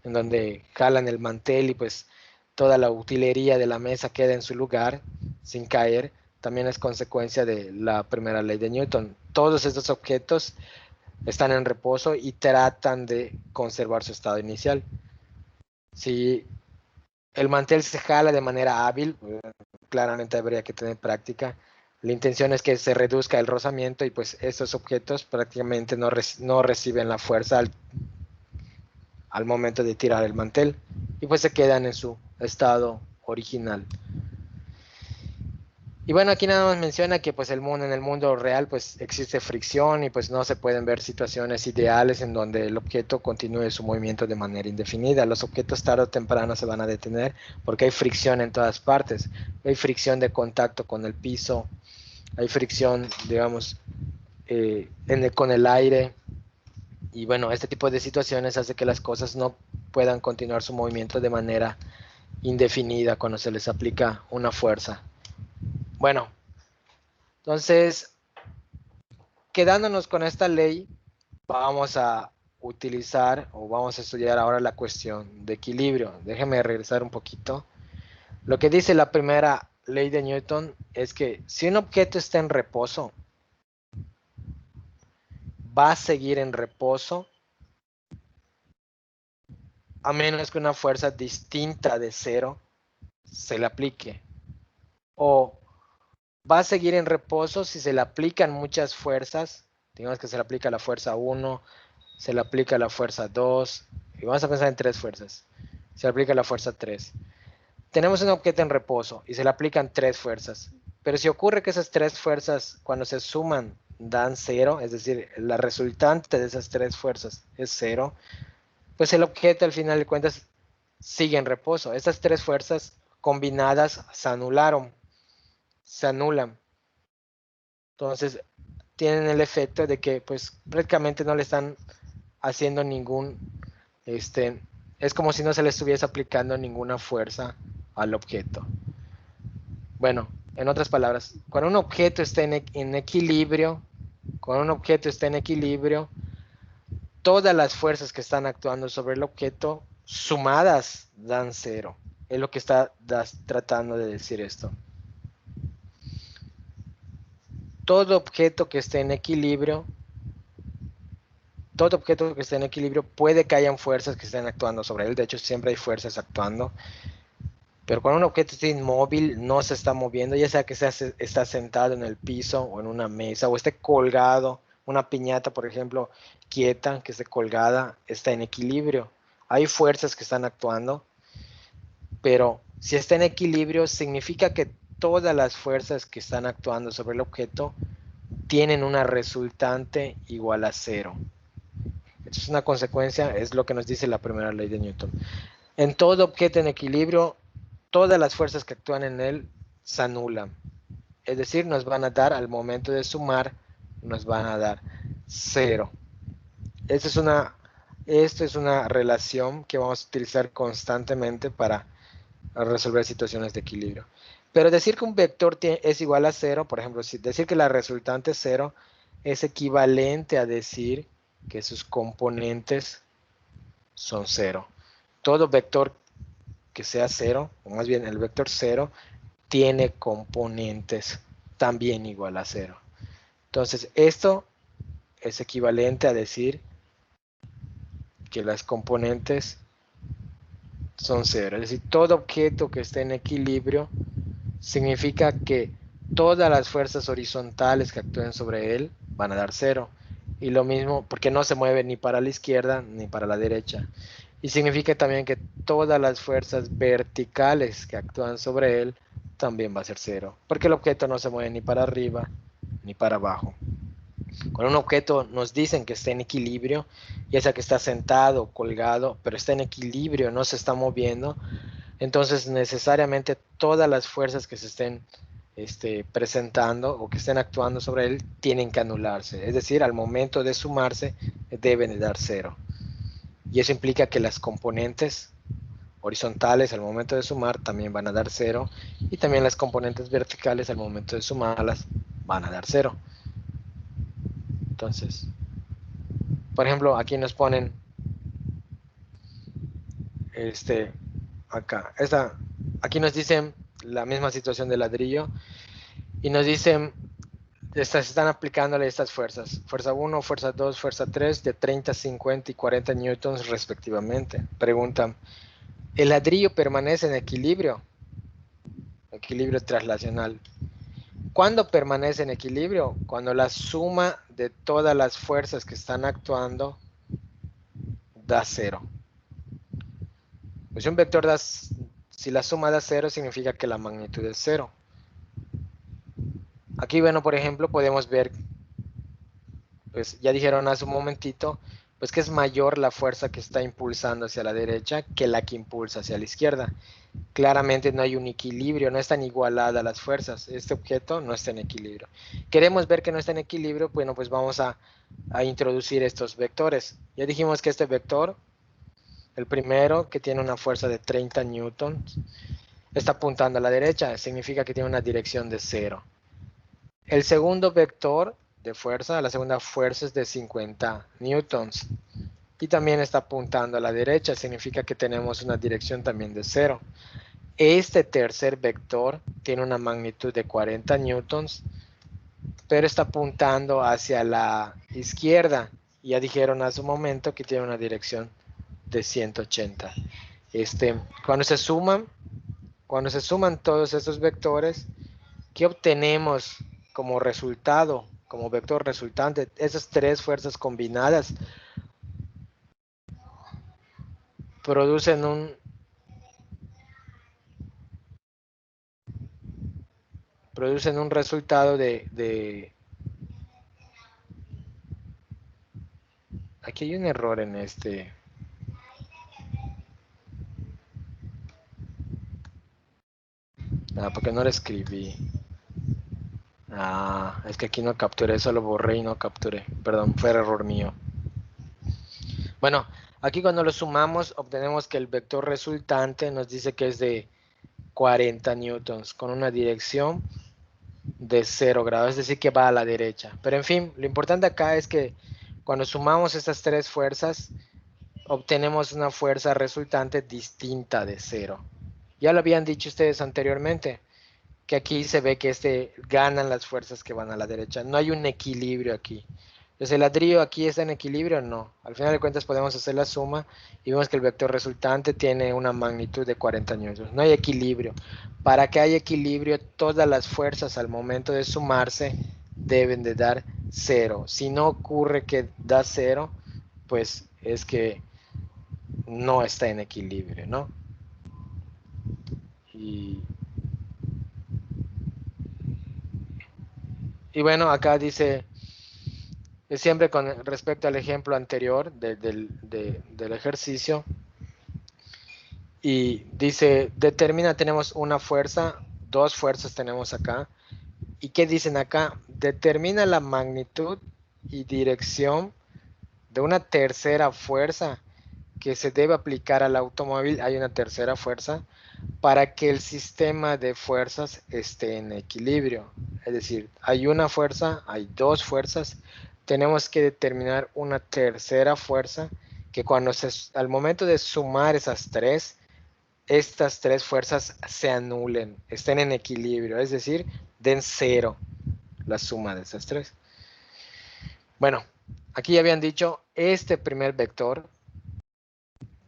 en donde jalan el mantel y pues toda la utilería de la mesa queda en su lugar sin caer, también es consecuencia de la primera ley de Newton. Todos estos objetos están en reposo y tratan de conservar su estado inicial. Si el mantel se jala de manera hábil, claramente habría que tener práctica. La intención es que se reduzca el rozamiento y pues estos objetos prácticamente no reciben la fuerza al momento de tirar el mantel y pues se quedan en su estado original. Y bueno, aquí nada más menciona que pues en el mundo real pues existe fricción y pues no se pueden ver situaciones ideales en donde el objeto continúe su movimiento de manera indefinida. Los objetos tarde o temprano se van a detener porque hay fricción en todas partes. Hay fricción de contacto con el piso, hay fricción, digamos, con el aire. Y bueno, este tipo de situaciones hace que las cosas no puedan continuar su movimiento de manera indefinida cuando se les aplica una fuerza. Bueno, entonces, quedándonos con esta ley, vamos a utilizar o vamos a estudiar ahora la cuestión de equilibrio. Déjenme regresar un poquito. Lo que dice la primera ley de Newton es que si un objeto está en reposo, va a seguir en reposo a menos que una fuerza distinta de cero se le aplique. O va a seguir en reposo si se le aplican muchas fuerzas. Digamos que se le aplica la fuerza 1, se le aplica la fuerza 2, y vamos a pensar en 3 fuerzas. Se le aplica la fuerza 3. Tenemos un objeto en reposo y se le aplican 3 fuerzas. Pero si ocurre que esas 3 fuerzas, cuando se suman, dan 0, es decir, la resultante de esas 3 fuerzas es 0, pues el objeto al final de cuentas sigue en reposo. Estas 3 fuerzas combinadas se anulan. Entonces, tienen el efecto de que pues prácticamente no le están haciendo ningún, es como si no se le estuviese aplicando ninguna fuerza al objeto. Bueno, en otras palabras, cuando un objeto está en equilibrio, todas las fuerzas que están actuando sobre el objeto sumadas dan 0. Es lo que está tratando de decir esto. Todo objeto que esté en equilibrio puede que hayan fuerzas que estén actuando sobre él. De hecho, siempre hay fuerzas actuando. Pero cuando un objeto está inmóvil, no se está moviendo, ya sea que está sentado en el piso o en una mesa o esté colgado, una piñata, por ejemplo, quieta, que esté colgada, está en equilibrio. Hay fuerzas que están actuando, pero si está en equilibrio, significa que todas las fuerzas que están actuando sobre el objeto tienen una resultante igual a 0. Esto es una consecuencia, es lo que nos dice la primera ley de Newton. En todo objeto en equilibrio, todas las fuerzas que actúan en él se anulan. Es decir, nos van a dar, al momento de sumar, nos van a dar 0. Esto es una relación que vamos a utilizar constantemente para resolver situaciones de equilibrio. Pero decir que un vector es igual a 0, por ejemplo, decir que la resultante es 0, es equivalente a decir que sus componentes son 0. Todo vector que sea 0, o más bien el vector 0, tiene componentes también igual a 0. Entonces, esto es equivalente a decir que las componentes son 0. Es decir, todo objeto que esté en equilibrio significa que todas las fuerzas horizontales que actúen sobre él van a dar 0. Y lo mismo, porque no se mueve ni para la izquierda ni para la derecha. Y significa también que todas las fuerzas verticales que actúan sobre él también va a ser 0. Porque el objeto no se mueve ni para arriba ni para abajo. Cuando un objeto nos dicen que está en equilibrio, ya sea que está sentado, colgado, pero está en equilibrio, no se está moviendo, entonces necesariamente todas las fuerzas que se estén presentando o que estén actuando sobre él tienen que anularse. Es decir, al momento de sumarse deben de dar 0. Y eso implica que las componentes horizontales al momento de sumar también van a dar 0. Y también las componentes verticales al momento de sumarlas van a dar 0. Entonces, por ejemplo, aquí nos ponen acá, aquí nos dicen la misma situación del ladrillo y nos dicen, están aplicándole estas fuerzas, fuerza 1, fuerza 2, fuerza 3, de 30, 50 y 40 newtons respectivamente. Preguntan, ¿el ladrillo permanece en equilibrio? Equilibrio traslacional. ¿Cuándo permanece en equilibrio? Cuando la suma de todas las fuerzas que están actuando da 0. Pues un vector si la suma da 0, significa que la magnitud es 0. Aquí, bueno, por ejemplo, podemos ver, pues ya dijeron hace un momentito, pues que es mayor la fuerza que está impulsando hacia la derecha que la que impulsa hacia la izquierda. Claramente no hay un equilibrio, no están igualadas las fuerzas. Este objeto no está en equilibrio. Queremos ver que no está en equilibrio, bueno, pues vamos a introducir estos vectores. Ya dijimos que este vector, el primero, que tiene una fuerza de 30 newtons, está apuntando a la derecha, significa que tiene una dirección de 0. El segundo vector de fuerza, la segunda fuerza es de 50 newtons. Y también está apuntando a la derecha, significa que tenemos una dirección también de 0. Este tercer vector tiene una magnitud de 40 newtons, pero está apuntando hacia la izquierda. Ya dijeron hace un momento que tiene una dirección de 180. Cuando se suman todos estos vectores, ¿qué obtenemos como resultado, como vector resultante? Esas tres fuerzas combinadas producen un resultado de... Aquí hay un error en porque no lo escribí. Es que aquí no capturé, solo borré y no capturé. Perdón, fue error mío. Bueno, aquí cuando lo sumamos obtenemos que el vector resultante nos dice que es de 40 newtons con una dirección de 0 grados, es decir que va a la derecha. Pero en fin, lo importante acá es que cuando sumamos estas tres fuerzas obtenemos una fuerza resultante distinta de 0. Ya lo habían dicho ustedes anteriormente, que aquí se ve que ganan las fuerzas que van a la derecha. No hay un equilibrio aquí. Entonces, ¿el ladrillo aquí está en equilibrio? No. Al final de cuentas podemos hacer la suma y vemos que el vector resultante tiene una magnitud de 40 newtons. No hay equilibrio. Para que haya equilibrio, todas las fuerzas al momento de sumarse deben de dar 0. Si no ocurre que da 0, pues es que no está en equilibrio, ¿no? Y bueno, acá dice, siempre con respecto al ejemplo anterior del ejercicio, y dice, determina, tenemos una fuerza, dos fuerzas tenemos acá, y ¿qué dicen acá? Determina la magnitud y dirección de una tercera fuerza que se debe aplicar al automóvil. Hay una tercera fuerza para que el sistema de fuerzas esté en equilibrio. Es decir, hay una fuerza, hay dos fuerzas, tenemos que determinar una tercera fuerza que cuando al momento de sumar estas tres fuerzas se anulen, estén en equilibrio, es decir, den cero la suma de estas tres. Bueno, aquí ya habían dicho, este primer vector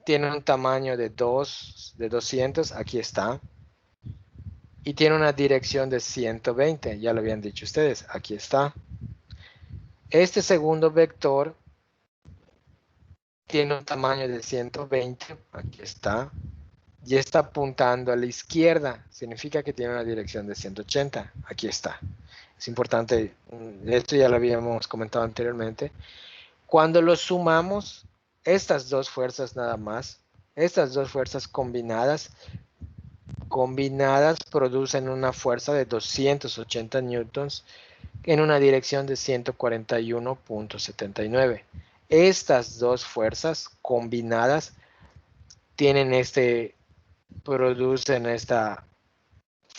tiene un tamaño de 200, aquí está, y tiene una dirección de 120, ya lo habían dicho ustedes, aquí está. Este segundo vector tiene un tamaño de 120, aquí está, y está apuntando a la izquierda, significa que tiene una dirección de 180, aquí está. Es importante, esto ya lo habíamos comentado anteriormente. Cuando lo sumamos, estas dos fuerzas nada más, estas dos fuerzas combinadas producen una fuerza de 280 newtons en una dirección de 141.79. Estas dos fuerzas combinadas producen esta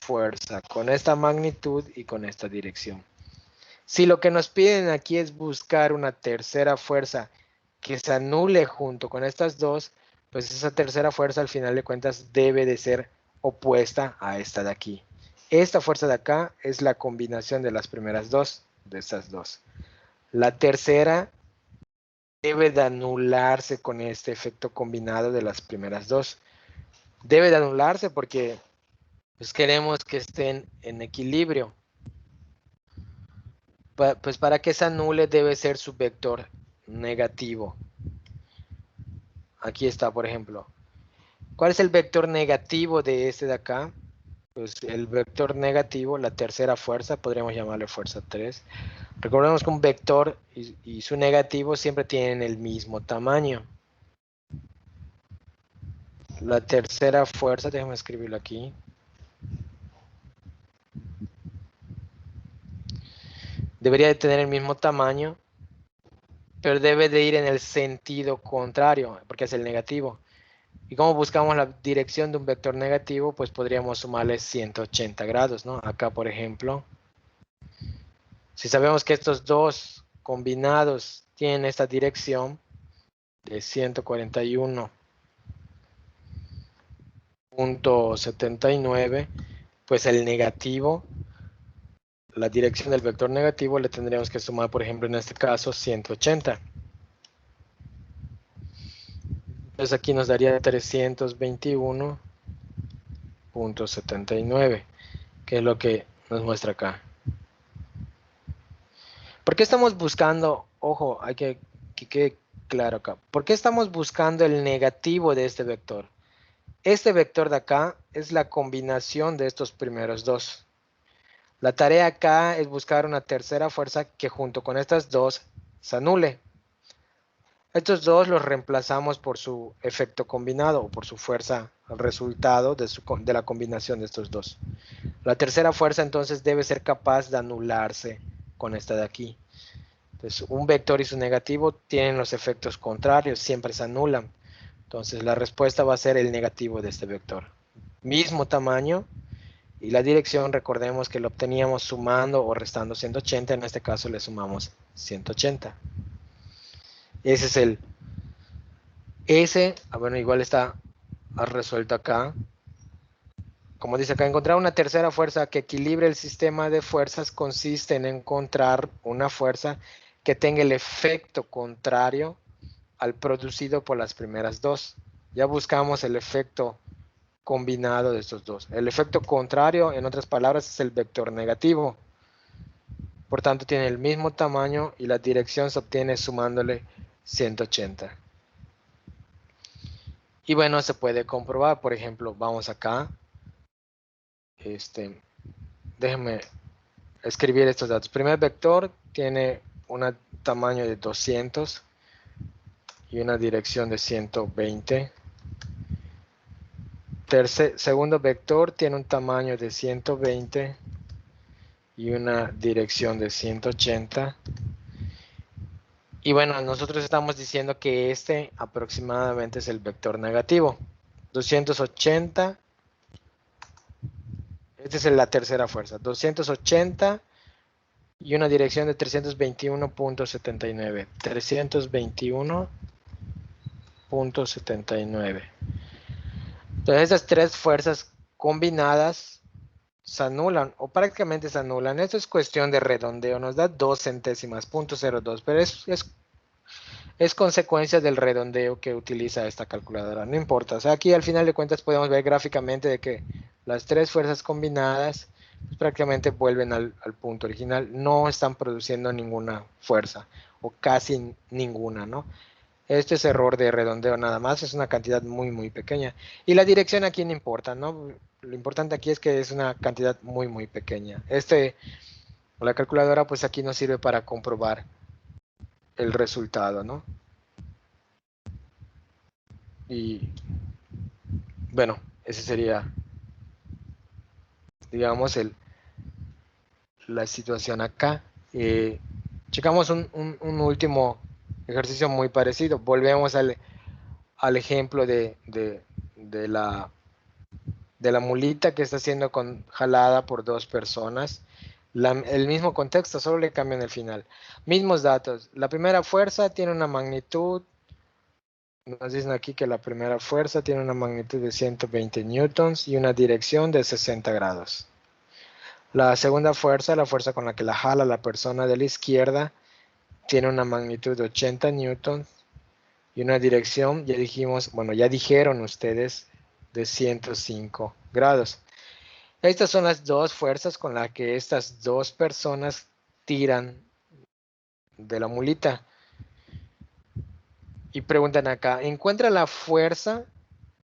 fuerza con esta magnitud y con esta dirección. Si lo que nos piden aquí es buscar una tercera fuerza que se anule junto con estas dos, pues esa tercera fuerza al final de cuentas debe de ser opuesta a esta de aquí. Esta fuerza de acá es la combinación de las primeras dos, de estas dos. La tercera debe de anularse con este efecto combinado de las primeras dos. Debe de anularse porque pues queremos que estén en equilibrio. Pues para que se anule debe ser su vector negativo. Aquí está, por ejemplo. ¿Cuál es el vector negativo de este de acá? Pues el vector negativo, la tercera fuerza, podríamos llamarle fuerza 3. Recordemos que un vector y su negativo siempre tienen el mismo tamaño. La tercera fuerza, déjame escribirlo aquí. Debería de tener el mismo tamaño, pero debe de ir en el sentido contrario, porque es el negativo. ¿Y cómo buscamos la dirección de un vector negativo? Pues podríamos sumarle 180 grados, ¿no? Acá, por ejemplo, si sabemos que estos dos combinados tienen esta dirección de 141.79, pues el negativo, la dirección del vector negativo le tendríamos que sumar, por ejemplo, en este caso, 180. Entonces aquí nos daría 321.79, que es lo que nos muestra acá. ¿Por qué estamos buscando, ojo, hay que quede claro acá, ¿por qué estamos buscando el negativo de este vector? Este vector de acá es la combinación de estos primeros dos. La tarea acá es buscar una tercera fuerza que junto con estas dos se anule. Estos dos los reemplazamos por su efecto combinado o por su fuerza resultado de la combinación de estos dos. La tercera fuerza entonces debe ser capaz de anularse con esta de aquí. Entonces un vector y su negativo tienen los efectos contrarios, siempre se anulan. Entonces la respuesta va a ser el negativo de este vector. Mismo tamaño y la dirección, recordemos que lo obteníamos sumando o restando 180, en este caso le sumamos 180. Ese es bueno, igual está resuelto acá. Como dice acá, encontrar una tercera fuerza que equilibre el sistema de fuerzas consiste en encontrar una fuerza que tenga el efecto contrario al producido por las primeras dos. Ya buscamos el efecto combinado de estos dos. El efecto contrario, en otras palabras, es el vector negativo. Por tanto, tiene el mismo tamaño y la dirección se obtiene sumándole 180. Y bueno, se puede comprobar. Por ejemplo, vamos acá. Déjenme escribir estos datos. Primer vector tiene un tamaño de 200 y una dirección de 120. Segundo vector tiene un tamaño de 120 y una dirección de 180. Y bueno, nosotros estamos diciendo que este aproximadamente es el vector negativo. 280. Esta es la tercera fuerza. 280 y una dirección de 321.79. 321 76.79. Entonces esas tres fuerzas combinadas se anulan o prácticamente se anulan. Esto es cuestión de redondeo, nos da 2 centésimas, 0.02, pero es consecuencia del redondeo que utiliza esta calculadora, no importa. O sea, aquí al final de cuentas podemos ver gráficamente de que las tres fuerzas combinadas pues, prácticamente vuelven al punto original, no están produciendo ninguna fuerza o casi ninguna, ¿no? Este es error de redondeo nada más, es una cantidad muy muy pequeña. Y la dirección aquí no importa, ¿no? Lo importante aquí es que es una cantidad muy muy pequeña. La calculadora pues aquí nos sirve para comprobar el resultado, ¿no? Y bueno, ese sería, digamos, la situación acá. Checamos un último ejercicio muy parecido. Volvemos al ejemplo de la mulita que está siendo jalada por dos personas. El mismo contexto, solo le cambian el final. Mismos datos. La primera fuerza tiene una magnitud. Nos dicen aquí que la primera fuerza tiene una magnitud de 120 newtons y una dirección de 60 grados. La segunda fuerza, la fuerza con la que la jala la persona de la izquierda, tiene una magnitud de 80 newtons y una dirección, ya dijimos, bueno, ya dijeron ustedes, de 105 grados. Estas son las dos fuerzas con las que estas dos personas tiran de la mulita. Y preguntan acá, encuentra la fuerza,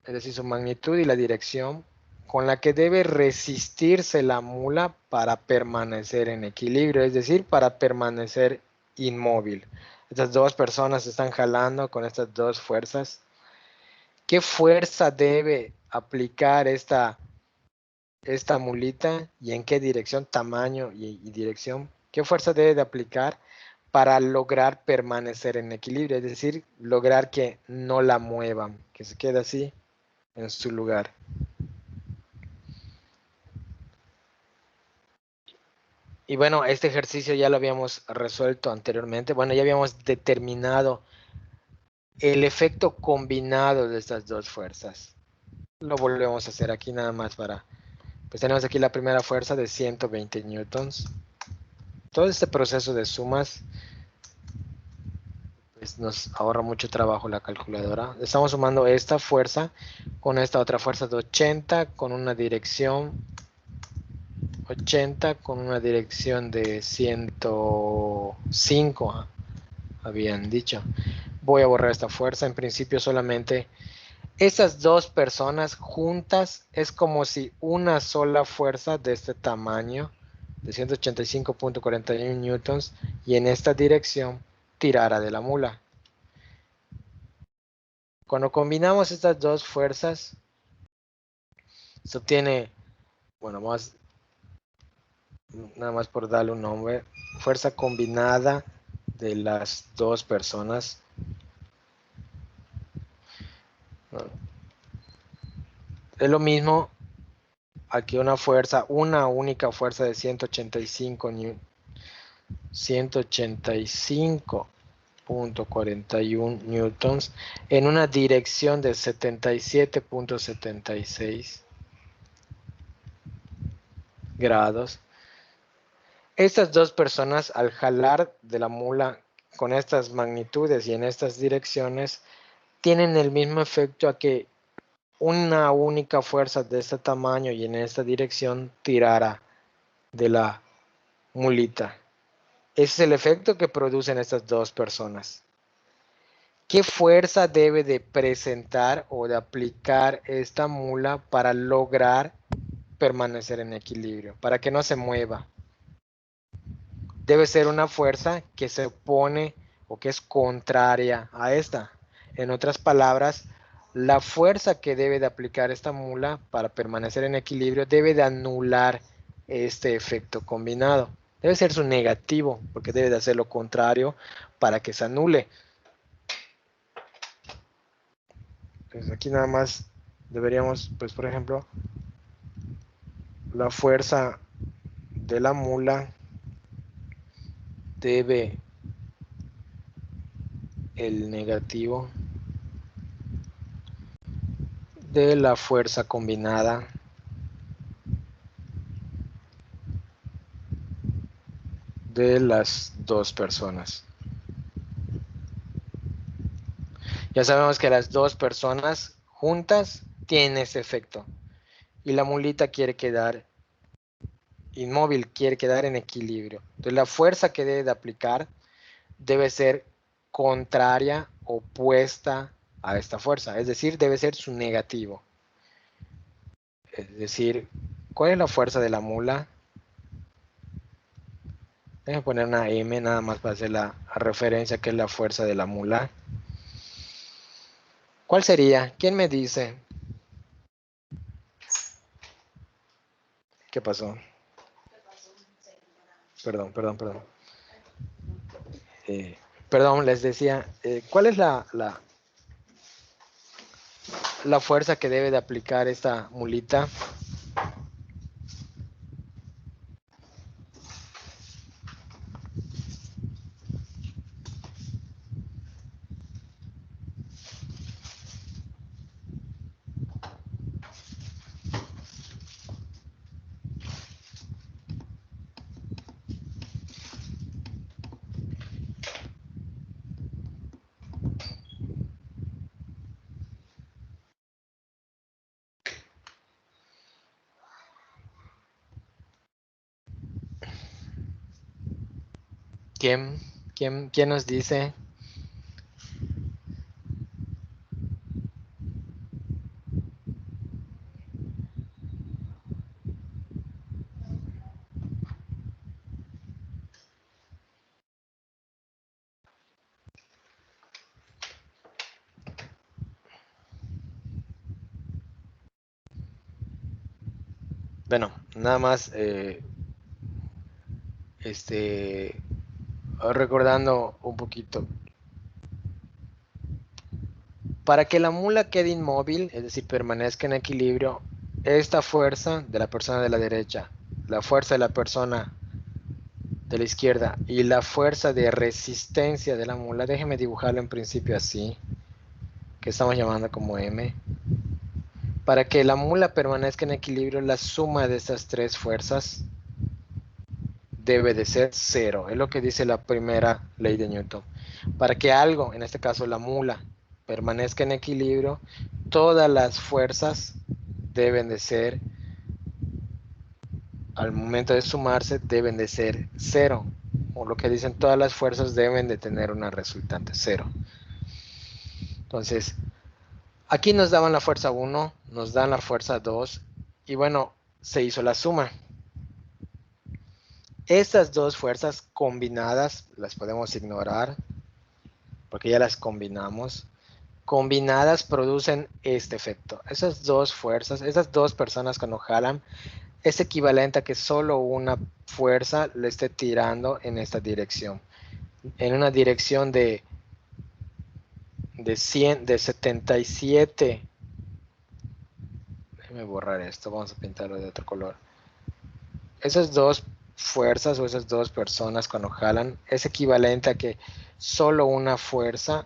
es decir, su magnitud y la dirección, con la que debe resistirse la mula para permanecer en equilibrio, es decir, para permanecer inmóvil. Estas dos personas están jalando con estas dos fuerzas. ¿Qué fuerza debe aplicar esta mulita y en qué dirección, tamaño y dirección? ¿Qué fuerza debe de aplicar para lograr permanecer en equilibrio? Es decir, lograr que no la muevan, que se quede así en su lugar. Y bueno, este ejercicio ya lo habíamos resuelto anteriormente. Bueno, ya habíamos determinado el efecto combinado de estas dos fuerzas. Lo volvemos a hacer aquí nada más para... Pues tenemos aquí la primera fuerza de 120 newtons. Todo este proceso de sumas pues nos ahorra mucho trabajo la calculadora. Estamos sumando esta fuerza con esta otra fuerza de 80 con una dirección 80 con una dirección de 105, habían dicho. Voy a borrar esta fuerza. En principio solamente esas dos personas juntas es como si una sola fuerza de este tamaño de 185.41 newtons y en esta dirección tirara de la mula. Cuando combinamos estas dos fuerzas se obtiene, bueno, nada más por darle un nombre, fuerza combinada de las dos personas. Es lo mismo aquí una única fuerza de 185.41 newtons en una dirección de 77.76 grados. Estas dos personas al jalar de la mula con estas magnitudes y en estas direcciones tienen el mismo efecto a que una única fuerza de este tamaño y en esta dirección tirara de la mulita. Ese es el efecto que producen estas dos personas. ¿Qué fuerza debe de presentar o de aplicar esta mula para lograr permanecer en equilibrio, para que no se mueva? Debe ser una fuerza que se opone o que es contraria a esta. En otras palabras, la fuerza que debe de aplicar esta mula para permanecer en equilibrio debe de anular este efecto combinado. Debe ser su negativo, porque debe de hacer lo contrario para que se anule. Entonces aquí nada más deberíamos, pues por ejemplo, la fuerza de la mula debe el negativo de la fuerza combinada de las dos personas. Ya sabemos que las dos personas juntas tienen ese efecto. Y la mulita quiere quedar inmóvil, quiere quedar en equilibrio. Entonces la fuerza que debe de aplicar debe ser contraria, opuesta a esta fuerza. Es decir, debe ser su negativo. Es decir, ¿cuál es la fuerza de la mula? Déjenme poner una M nada más para hacer la referencia que es la fuerza de la mula. ¿Cuál sería? ¿Quién me dice? ¿Qué pasó? Perdón. Perdón, les decía, ¿cuál es la fuerza que debe de aplicar esta mulita? ¿Quién nos dice? Bueno, nada más recordando un poquito. Para que la mula quede inmóvil, es decir, permanezca en equilibrio, esta fuerza de la persona de la derecha, la fuerza de la persona de la izquierda y la fuerza de resistencia de la mula, déjeme dibujarlo en principio así, que estamos llamando como M. Para que la mula permanezca en equilibrio, la suma de estas tres fuerzas debe de ser cero. Es lo que dice la primera ley de Newton. Para que algo, en este caso la mula, permanezca en equilibrio, todas las fuerzas deben de ser, al momento de sumarse, deben de ser cero. O lo que dicen, todas las fuerzas deben de tener una resultante cero. Entonces, aquí nos daban la fuerza 1, nos dan la fuerza 2 y bueno, se hizo la suma. Estas dos fuerzas combinadas las podemos ignorar porque ya las combinamos. Combinadas producen este efecto. Esas dos fuerzas, esas dos personas cuando jalan, es equivalente a que solo una fuerza le esté tirando en esta dirección. En una dirección de 77. Déjame borrar esto, vamos a pintarlo de otro color. Esas dos fuerzas o esas dos personas cuando jalan es equivalente a que solo una fuerza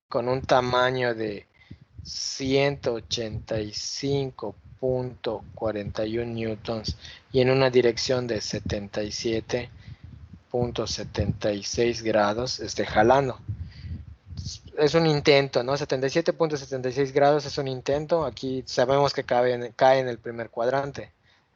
con un tamaño de 185.41 newtons y en una dirección de 77.76 grados esté jalando. Es un intento, ¿no? 77.76 grados es un intento. Aquí sabemos que cae en el primer cuadrante.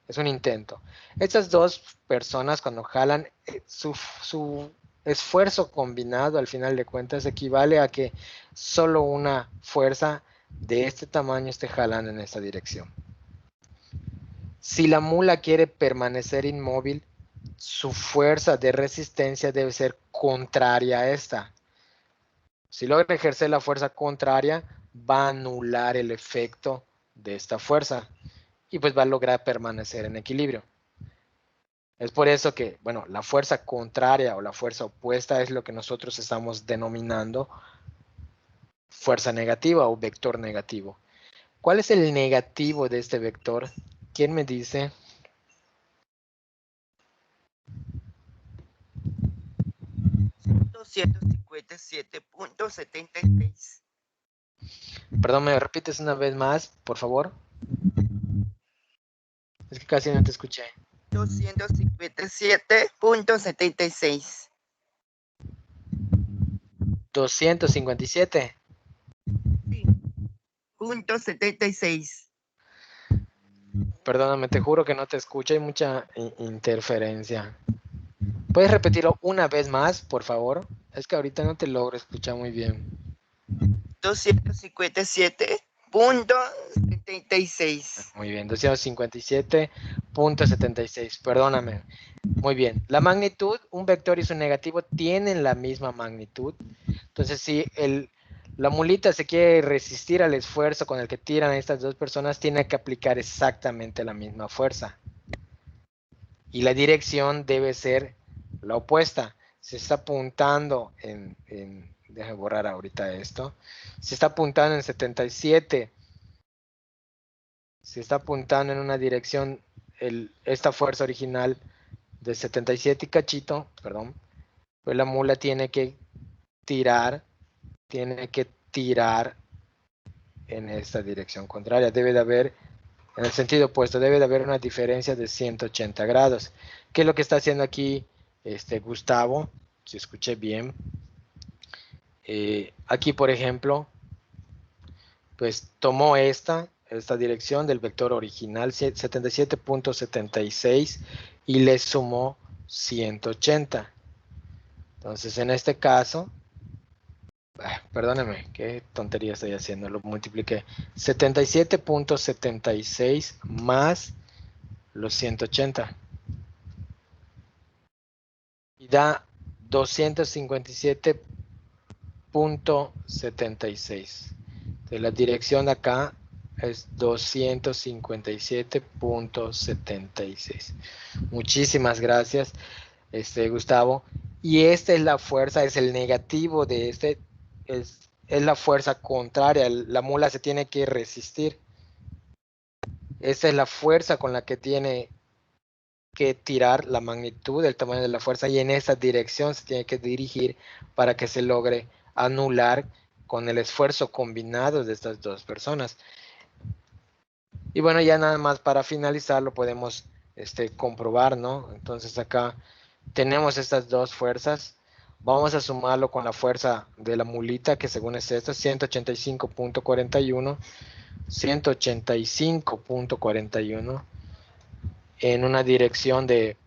Es un intento. Estas dos personas cuando jalan, su esfuerzo combinado al final de cuentas equivale a que solo una fuerza de este tamaño esté jalando en esta dirección. Si la mula quiere permanecer inmóvil, su fuerza de resistencia debe ser contraria a esta. Si logra ejercer la fuerza contraria, va a anular el efecto de esta fuerza y pues va a lograr permanecer en equilibrio. Es por eso que, bueno, la fuerza contraria o la fuerza opuesta es lo que nosotros estamos denominando fuerza negativa o vector negativo. ¿Cuál es el negativo de este vector? ¿Quién me dice? $257.76. Perdón, ¿me repites una vez más, por favor? Es que casi no te escuché. 257.76. 257. Sí. Punto 76. Perdóname, te juro que no te escucho, hay mucha interferencia. ¿Puedes repetirlo una vez más, por favor? Es que ahorita no te logro escuchar muy bien. 257.76. Muy bien, 257.76, perdóname. Muy bien, la magnitud, un vector y su negativo tienen la misma magnitud. Entonces, si la mulita se quiere resistir al esfuerzo con el que tiran a estas dos personas, tiene que aplicar exactamente la misma fuerza. Y la dirección debe ser la opuesta. Se está apuntando déjame borrar ahorita esto. Se está apuntando en 77. Se está apuntando en una dirección, esta fuerza original de 77 y cachito, perdón, pues la mula tiene que tirar en esta dirección contraria. Debe de haber, en el sentido opuesto, debe de haber una diferencia de 180 grados. ¿Qué es lo que está haciendo aquí Gustavo? Si escuché bien. Aquí, por ejemplo, pues tomó esta dirección del vector original 77.76 y le sumó 180. Entonces, en este caso, perdóneme, qué tontería estoy haciendo, lo multipliqué. 77.76 más los 180. Y da 257.76. Entonces, la dirección de acá es 257.76. Muchísimas gracias, Gustavo. Y esta es la fuerza, es el negativo de es la fuerza contraria. La mula se tiene que resistir. Esta es la fuerza con la que tiene que tirar, la magnitud, el tamaño de la fuerza, y en esa dirección se tiene que dirigir para que se logre anular con el esfuerzo combinado de estas dos personas. Y bueno, ya nada más para finalizar lo podemos comprobar, ¿no? Entonces acá tenemos estas dos fuerzas. Vamos a sumarlo con la fuerza de la mulita, que según es esta, 185.41, 185.41, en una dirección de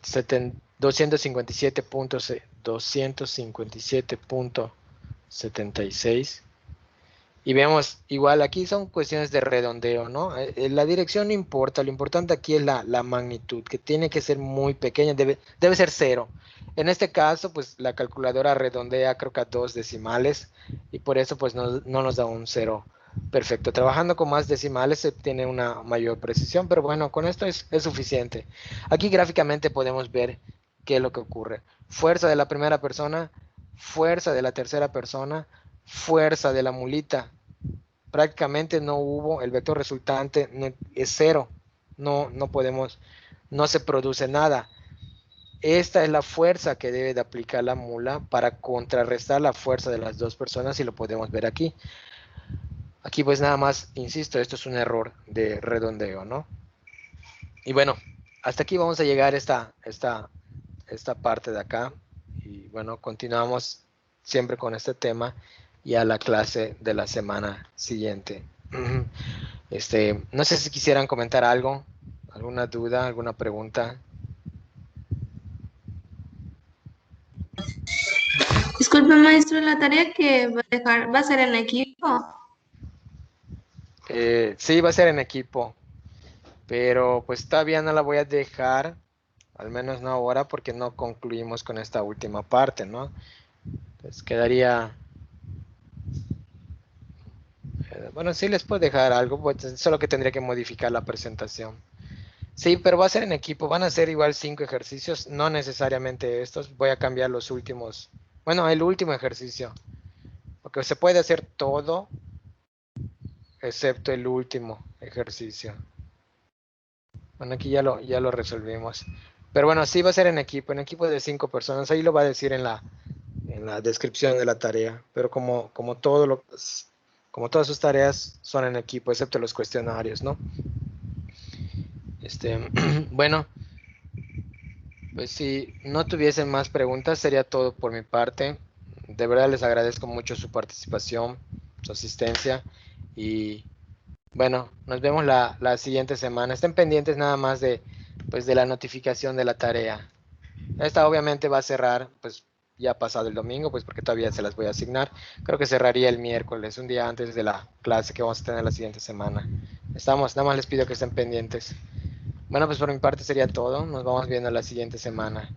257.76. Y vemos, igual aquí son cuestiones de redondeo, ¿no? La dirección no importa, lo importante aquí es la magnitud, que tiene que ser muy pequeña, debe ser 0. En este caso, pues la calculadora redondea creo que a 2 decimales, y por eso pues no nos da un 0 perfecto. Trabajando con más decimales se tiene una mayor precisión, pero bueno, con esto es suficiente. Aquí gráficamente podemos ver qué es lo que ocurre. Fuerza de la primera persona, fuerza de la tercera persona, fuerza de la mulita. Prácticamente no hubo, el vector resultante es 0. No se produce nada. Esta es la fuerza que debe de aplicar la mula para contrarrestar la fuerza de las dos personas, y lo podemos ver aquí. Aquí pues nada más, insisto, esto es un error de redondeo, ¿no? Y bueno, hasta aquí vamos a llegar esta parte de acá. Y bueno, continuamos siempre con este tema y a la clase de la semana siguiente. No sé si quisieran comentar algo, alguna duda, alguna pregunta. Disculpe, maestro, la tarea que va a dejar va a ser en equipo. Sí, va a ser en equipo, pero pues todavía no la voy a dejar, al menos no ahora, porque no concluimos con esta última parte, ¿no? Pues quedaría... bueno, sí les puedo dejar algo, pues solo que tendría que modificar la presentación. Sí, pero va a ser en equipo, van a ser igual 5 ejercicios, no necesariamente estos, voy a cambiar los últimos, bueno, el último ejercicio, porque se puede hacer todo, excepto el último ejercicio. Bueno, aquí ya lo resolvimos. Pero bueno, sí va a ser en equipo de 5 personas, ahí lo va a decir en la descripción de la tarea, pero como todo como todas sus tareas son en equipo, excepto los cuestionarios, ¿no? Bueno, pues si no tuviesen más preguntas, sería todo por mi parte. De verdad les agradezco mucho su participación, su asistencia y bueno, nos vemos la siguiente semana. Estén pendientes nada más pues, de la notificación de la tarea. Esta obviamente va a cerrar, pues ya pasado el domingo, pues porque todavía se las voy a asignar. Creo que cerraría el miércoles, un día antes de la clase que vamos a tener la siguiente semana. Nada más les pido que estén pendientes. Bueno, pues por mi parte sería todo. Nos vamos viendo la siguiente semana.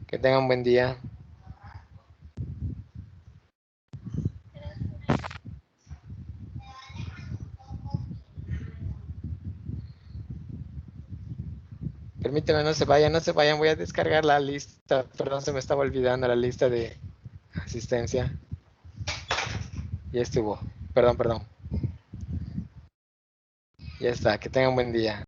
Que tengan un buen día. Permíteme, no se vayan, voy a descargar la lista. Perdón, se me estaba olvidando la lista de asistencia. Ya estuvo. Perdón. Ya está, que tengan un buen día.